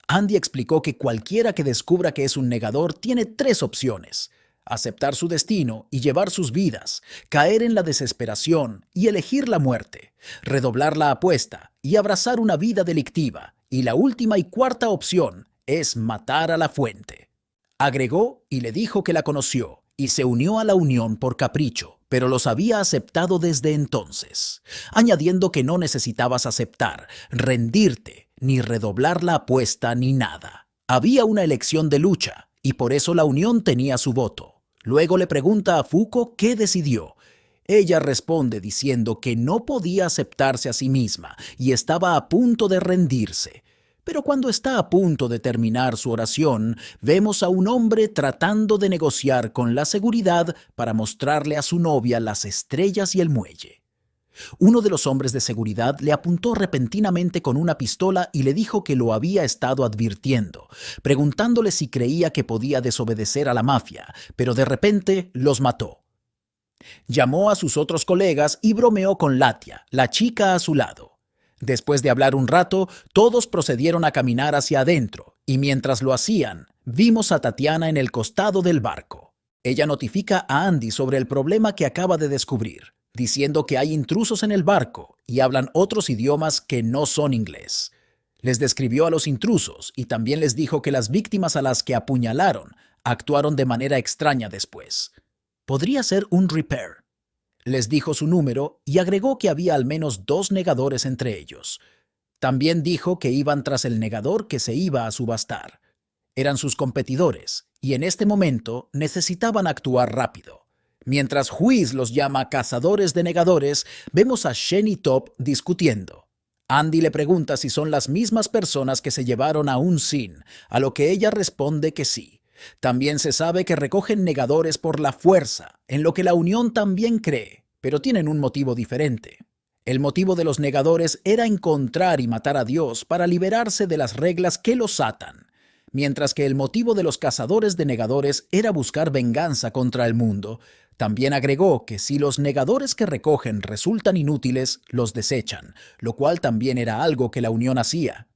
Andy explicó que cualquiera que descubra que es un negador tiene 3 opciones: aceptar su destino y llevar sus vidas, caer en la desesperación y elegir la muerte, redoblar la apuesta y abrazar una vida delictiva, y la última y cuarta opción es matar a la fuente. Agregó y le dijo que la conoció y se unió a la unión por capricho, pero los había aceptado desde entonces, añadiendo que no necesitabas aceptar, rendirte, ni redoblar la apuesta ni nada. Había una elección de lucha y por eso la unión tenía su voto. Luego le pregunta a Fuko qué decidió. Ella responde diciendo que no podía aceptarse a sí misma y estaba a punto de rendirse. Pero cuando está a punto de terminar su oración, vemos a un hombre tratando de negociar con la seguridad para mostrarle a su novia las estrellas y el muelle. Uno de los hombres de seguridad le apuntó repentinamente con una pistola y le dijo que lo había estado advirtiendo, preguntándole si creía que podía desobedecer a la mafia, pero de repente los mató. Llamó a sus otros colegas y bromeó con Latia, la chica a su lado. Después de hablar un rato, todos procedieron a caminar hacia adentro, y mientras lo hacían, vimos a Tatiana en el costado del barco. Ella notifica a Andy sobre el problema que acaba de descubrir, diciendo que hay intrusos en el barco y hablan otros idiomas que no son inglés. Les describió a los intrusos y también les dijo que las víctimas a las que apuñalaron actuaron de manera extraña después. Podría ser un repair. Les dijo su número y agregó que había al menos 2 negadores entre ellos. También dijo que iban tras el negador que se iba a subastar. Eran sus competidores y en este momento necesitaban actuar rápido. Mientras Huiz los llama cazadores de negadores, vemos a Shen y Top discutiendo. Andy le pregunta si son las mismas personas que se llevaron a Un Sin, a lo que ella responde que sí. También se sabe que recogen negadores por la fuerza, en lo que la Unión también cree, pero tienen un motivo diferente. El motivo de los negadores era encontrar y matar a Dios para liberarse de las reglas que los atan, mientras que el motivo de los cazadores de negadores era buscar venganza contra el mundo. También agregó que si los negadores que recogen resultan inútiles, los desechan, lo cual también era algo que la Unión hacía.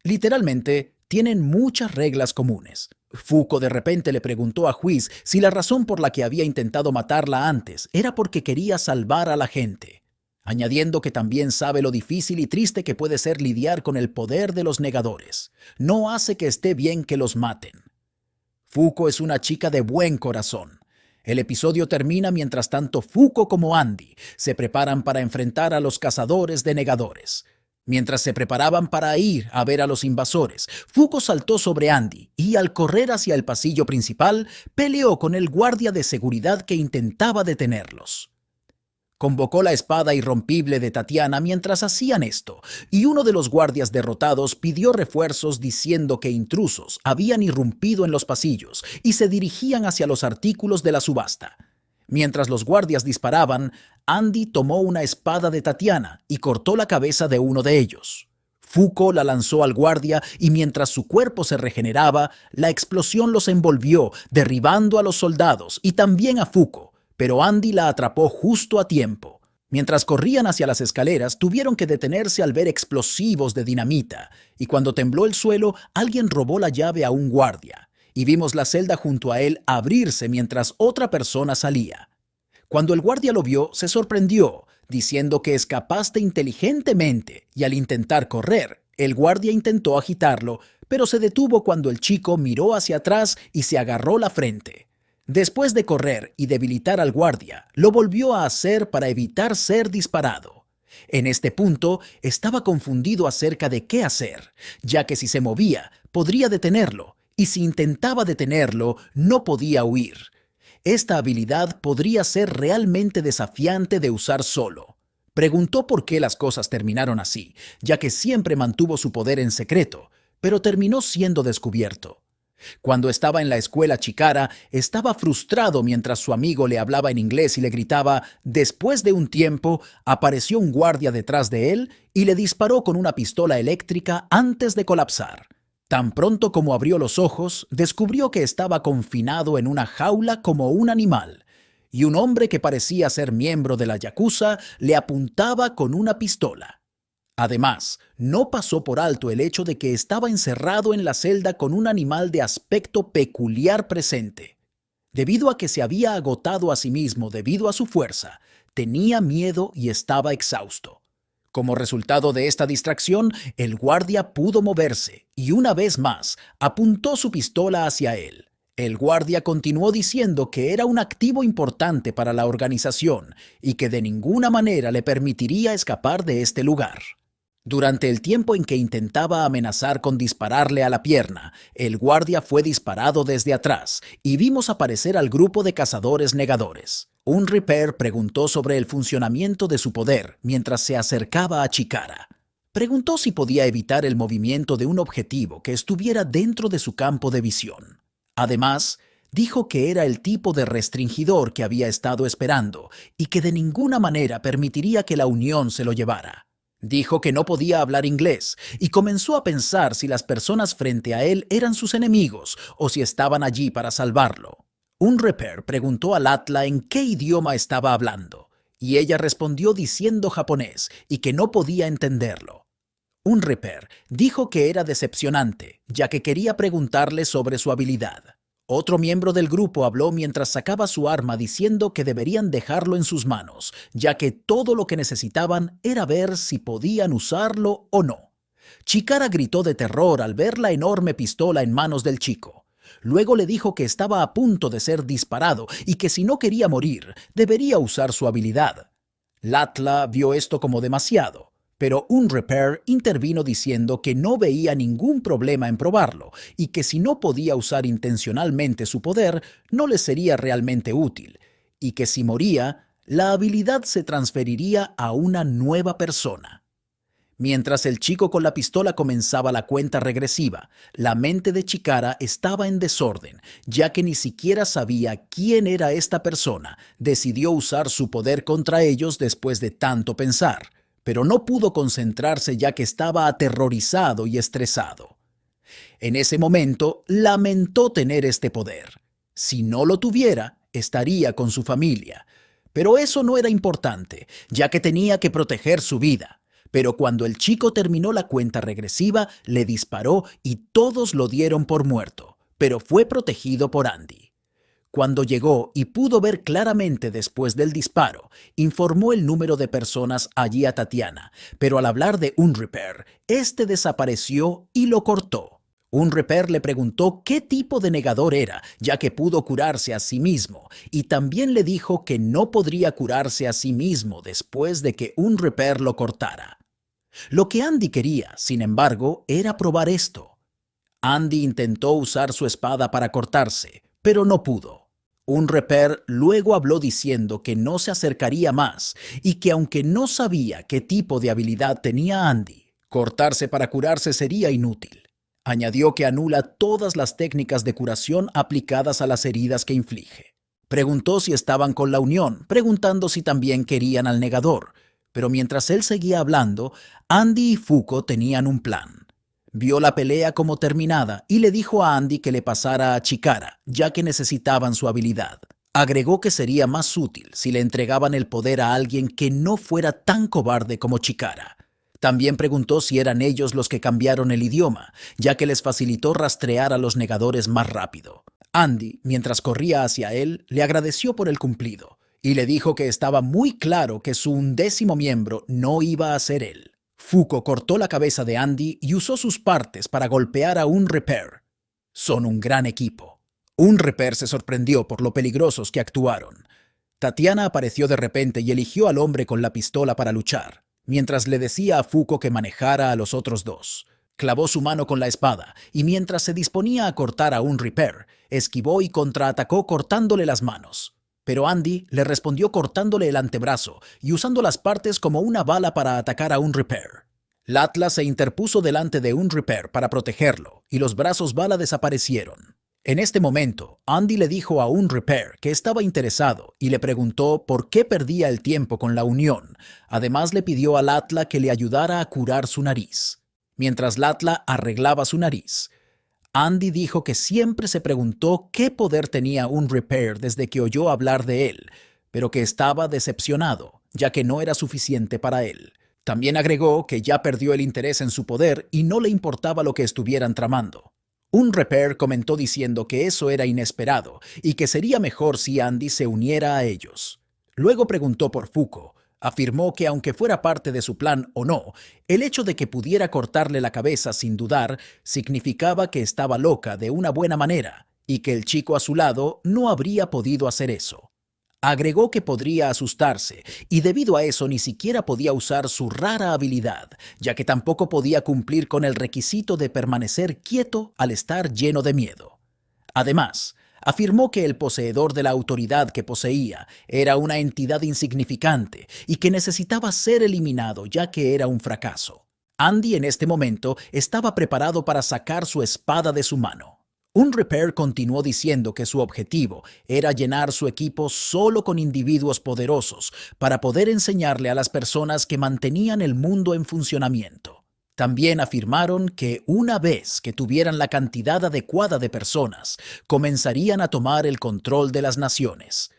Literalmente, tienen muchas reglas comunes. Fuko de repente le preguntó a Huiz si la razón por la que había intentado matarla antes era porque quería salvar a la gente, añadiendo que también sabe lo difícil y triste que puede ser lidiar con el poder de los negadores. No hace que esté bien que los maten. Fuko es una chica de buen corazón. El episodio termina mientras tanto Fuko como Andy se preparan para enfrentar a los cazadores de negadores. Mientras se preparaban para ir a ver a los invasores, Fuko saltó sobre Andy y al correr hacia el pasillo principal, peleó con el guardia de seguridad que intentaba detenerlos. Convocó la espada irrompible de Tatiana mientras hacían esto, y uno de los guardias derrotados pidió refuerzos diciendo que intrusos habían irrumpido en los pasillos y se dirigían hacia los artículos de la subasta. Mientras los guardias disparaban, Andy tomó una espada de Tatiana y cortó la cabeza de uno de ellos. Fuko la lanzó al guardia y mientras su cuerpo se regeneraba, la explosión los envolvió, derribando a los soldados y también a Fuko, pero Andy la atrapó justo a tiempo. Mientras corrían hacia las escaleras, tuvieron que detenerse al ver explosivos de dinamita, y cuando tembló el suelo, alguien robó la llave a un guardia, y vimos la celda junto a él abrirse mientras otra persona salía. Cuando el guardia lo vio, se sorprendió, diciendo que escapaste inteligentemente, y al intentar correr, el guardia intentó agitarlo, pero se detuvo cuando el chico miró hacia atrás y se agarró la frente. Después de correr y debilitar al guardia, lo volvió a hacer para evitar ser disparado. En este punto, estaba confundido acerca de qué hacer, ya que si se movía, podría detenerlo, y si intentaba detenerlo, no podía huir. Esta habilidad podría ser realmente desafiante de usar solo. Preguntó por qué las cosas terminaron así, ya que siempre mantuvo su poder en secreto, pero terminó siendo descubierto. Cuando estaba en la escuela Chikara, estaba frustrado mientras su amigo le hablaba en inglés y le gritaba. Después de un tiempo, apareció un guardia detrás de él y le disparó con una pistola eléctrica antes de colapsar. Tan pronto como abrió los ojos, descubrió que estaba confinado en una jaula como un animal, y un hombre que parecía ser miembro de la Yakuza le apuntaba con una pistola. Además, no pasó por alto el hecho de que estaba encerrado en la celda con un animal de aspecto peculiar presente. Debido a que se había agotado a sí mismo debido a su fuerza, tenía miedo y estaba exhausto. Como resultado de esta distracción, el guardia pudo moverse y una vez más apuntó su pistola hacia él. El guardia continuó diciendo que era un activo importante para la organización y que de ninguna manera le permitiría escapar de este lugar. Durante el tiempo en que intentaba amenazar con dispararle a la pierna, el guardia fue disparado desde atrás y vimos aparecer al grupo de cazadores negadores. Un Reaper preguntó sobre el funcionamiento de su poder mientras se acercaba a Chikara. Preguntó si podía evitar el movimiento de un objetivo que estuviera dentro de su campo de visión. Además, dijo que era el tipo de restringidor que había estado esperando y que de ninguna manera permitiría que la Unión se lo llevara. Dijo que no podía hablar inglés y comenzó a pensar si las personas frente a él eran sus enemigos o si estaban allí para salvarlo. Un Reaper preguntó a Latla en qué idioma estaba hablando y ella respondió diciendo japonés y que no podía entenderlo. Un Reaper dijo que era decepcionante, ya que quería preguntarle sobre su habilidad. Otro miembro del grupo habló mientras sacaba su arma diciendo que deberían dejarlo en sus manos, ya que todo lo que necesitaban era ver si podían usarlo o no. Chikara gritó de terror al ver la enorme pistola en manos del chico. Luego le dijo que estaba a punto de ser disparado y que si no quería morir, debería usar su habilidad. Latla vio esto como demasiado, pero un Reaper intervino diciendo que no veía ningún problema en probarlo y que si no podía usar intencionalmente su poder, no le sería realmente útil, y que si moría, la habilidad se transferiría a una nueva persona. Mientras el chico con la pistola comenzaba la cuenta regresiva, la mente de Chikara estaba en desorden, ya que ni siquiera sabía quién era esta persona. Decidió usar su poder contra ellos después de tanto pensar, pero no pudo concentrarse ya que estaba aterrorizado y estresado. En ese momento, lamentó tener este poder. Si no lo tuviera, estaría con su familia. Pero eso no era importante, ya que tenía que proteger su vida. Pero cuando el chico terminó la cuenta regresiva, le disparó y todos lo dieron por muerto, pero fue protegido por Andy. Cuando llegó y pudo ver claramente después del disparo, informó el número de personas allí a Tatiana, pero al hablar de un Reaper, este desapareció y lo cortó. Un Reaper le preguntó qué tipo de negador era, ya que pudo curarse a sí mismo, y también le dijo que no podría curarse a sí mismo después de que un Reaper lo cortara. Lo que Andy quería, sin embargo, era probar esto. Andy intentó usar su espada para cortarse, pero no pudo. Un Reaper luego habló diciendo que no se acercaría más y que aunque no sabía qué tipo de habilidad tenía Andy, cortarse para curarse sería inútil. Añadió que anula todas las técnicas de curación aplicadas a las heridas que inflige. Preguntó si estaban con la Unión, preguntando si también querían al negador, pero mientras él seguía hablando, Andy y Fuko tenían un plan. Vio la pelea como terminada y le dijo a Andy que le pasara a Chikara, ya que necesitaban su habilidad. Agregó que sería más útil si le entregaban el poder a alguien que no fuera tan cobarde como Chikara. También preguntó si eran ellos los que cambiaron el idioma, ya que les facilitó rastrear a los negadores más rápido. Andy, mientras corría hacia él, le agradeció por el cumplido y le dijo que estaba muy claro que su 11º miembro no iba a ser él. Fuko cortó la cabeza de Andy y usó sus partes para golpear a un Reaper. Son un gran equipo. Un Reaper se sorprendió por lo peligrosos que actuaron. Tatiana apareció de repente y eligió al hombre con la pistola para luchar, mientras le decía a Fuko que manejara a los otros dos. Clavó su mano con la espada y mientras se disponía a cortar a un Reaper, esquivó y contraatacó cortándole las manos. Pero Andy le respondió cortándole el antebrazo y usando las partes como una bala para atacar a un Reaper. Latla se interpuso delante de un Reaper para protegerlo y los brazos bala desaparecieron. En este momento, Andy le dijo a un Reaper que estaba interesado y le preguntó por qué perdía el tiempo con la Unión. Además, le pidió a Latla que le ayudara a curar su nariz. Mientras Latla arreglaba su nariz, Andy dijo que siempre se preguntó qué poder tenía un Reaper desde que oyó hablar de él, pero que estaba decepcionado, ya que no era suficiente para él. También agregó que ya perdió el interés en su poder y no le importaba lo que estuvieran tramando. Un Reaper comentó diciendo que eso era inesperado y que sería mejor si Andy se uniera a ellos. Luego preguntó por Fuko, Afirmó que aunque fuera parte de su plan o no, el hecho de que pudiera cortarle la cabeza sin dudar significaba que estaba loca de una buena manera y que el chico a su lado no habría podido hacer eso. Agregó que podría asustarse y debido a eso ni siquiera podía usar su rara habilidad, ya que tampoco podía cumplir con el requisito de permanecer quieto al estar lleno de miedo. Además, afirmó que el poseedor de la autoridad que poseía era una entidad insignificante y que necesitaba ser eliminado ya que era un fracaso. Andy en este momento estaba preparado para sacar su espada de su mano. Un Repair continuó diciendo que su objetivo era llenar su equipo solo con individuos poderosos para poder enseñarle a las personas que mantenían el mundo en funcionamiento. También afirmaron que una vez que tuvieran la cantidad adecuada de personas, comenzarían a tomar el control de las naciones.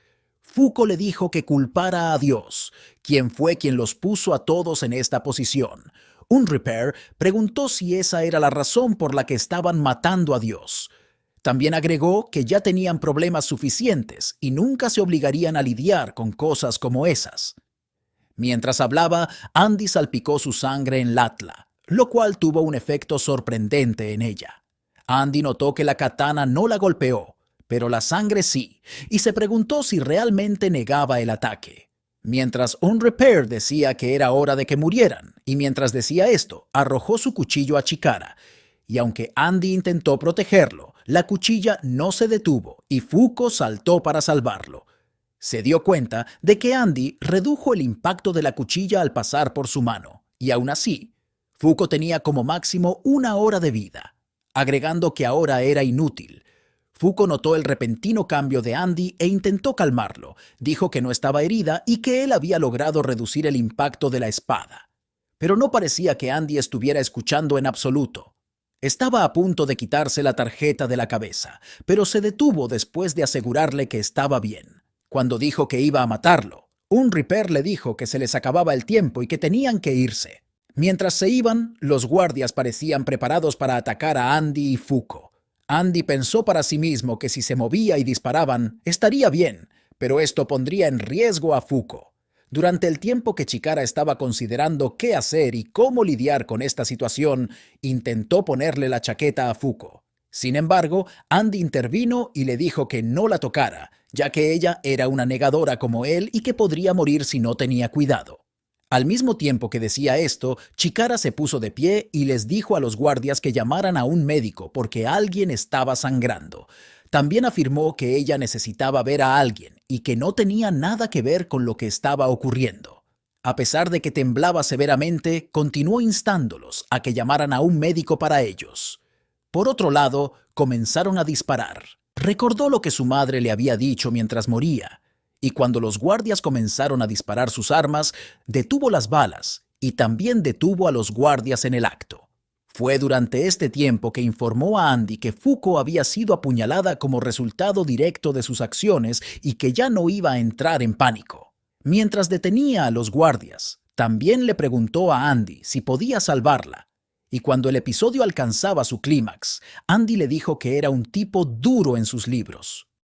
Fuko le dijo que culpara a Dios, quien fue quien los puso a todos en esta posición. Un Repair preguntó si esa era la razón por la que estaban matando a Dios. También agregó que ya tenían problemas suficientes y nunca se obligarían a lidiar con cosas como esas. Mientras hablaba, Andy salpicó su sangre en Latla, lo cual tuvo un efecto sorprendente en ella. Andy notó que la katana no la golpeó, pero la sangre sí, y se preguntó si realmente negaba el ataque. Mientras un Repair decía que era hora de que murieran, y mientras decía esto, arrojó su cuchillo a Chikara, y aunque Andy intentó protegerlo, la cuchilla no se detuvo y Fuko saltó para salvarlo. Se dio cuenta de que Andy redujo el impacto de la cuchilla al pasar por su mano, y aún así, Fuko tenía como máximo 1 hora de vida, agregando que ahora era inútil. Fuko notó el repentino cambio de Andy e intentó calmarlo. Dijo que no estaba herida y que él había logrado reducir el impacto de la espada. Pero no parecía que Andy estuviera escuchando en absoluto. Estaba a punto de quitarse la tarjeta de la cabeza, pero se detuvo después de asegurarle que estaba bien. Cuando dijo que iba a matarlo, un Reaper le dijo que se les acababa el tiempo y que tenían que irse. Mientras se iban, los guardias parecían preparados para atacar a Andy y Fuko. Andy pensó para sí mismo que si se movía y disparaban, estaría bien, pero esto pondría en riesgo a Fuko. Durante el tiempo que Chikara estaba considerando qué hacer y cómo lidiar con esta situación, intentó ponerle la chaqueta a Fuko. Sin embargo, Andy intervino y le dijo que no la tocara, ya que ella era una negadora como él y que podría morir si no tenía cuidado. Al mismo tiempo que decía esto, Chikara se puso de pie y les dijo a los guardias que llamaran a un médico porque alguien estaba sangrando. También afirmó que ella necesitaba ver a alguien y que no tenía nada que ver con lo que estaba ocurriendo. A pesar de que temblaba severamente, continuó instándolos a que llamaran a un médico para ellos. Por otro lado, comenzaron a disparar. Recordó lo que su madre le había dicho mientras moría, y cuando los guardias comenzaron a disparar sus armas, detuvo las balas y también detuvo a los guardias en el acto. Fue durante este tiempo que informó a Andy que Fuko había sido apuñalada como resultado directo de sus acciones y que ya no iba a entrar en pánico. Mientras detenía a los guardias, también le preguntó a Andy si podía salvarla. Y cuando el episodio alcanzaba su clímax, Andy le dijo que era un tipo duro en sus libros.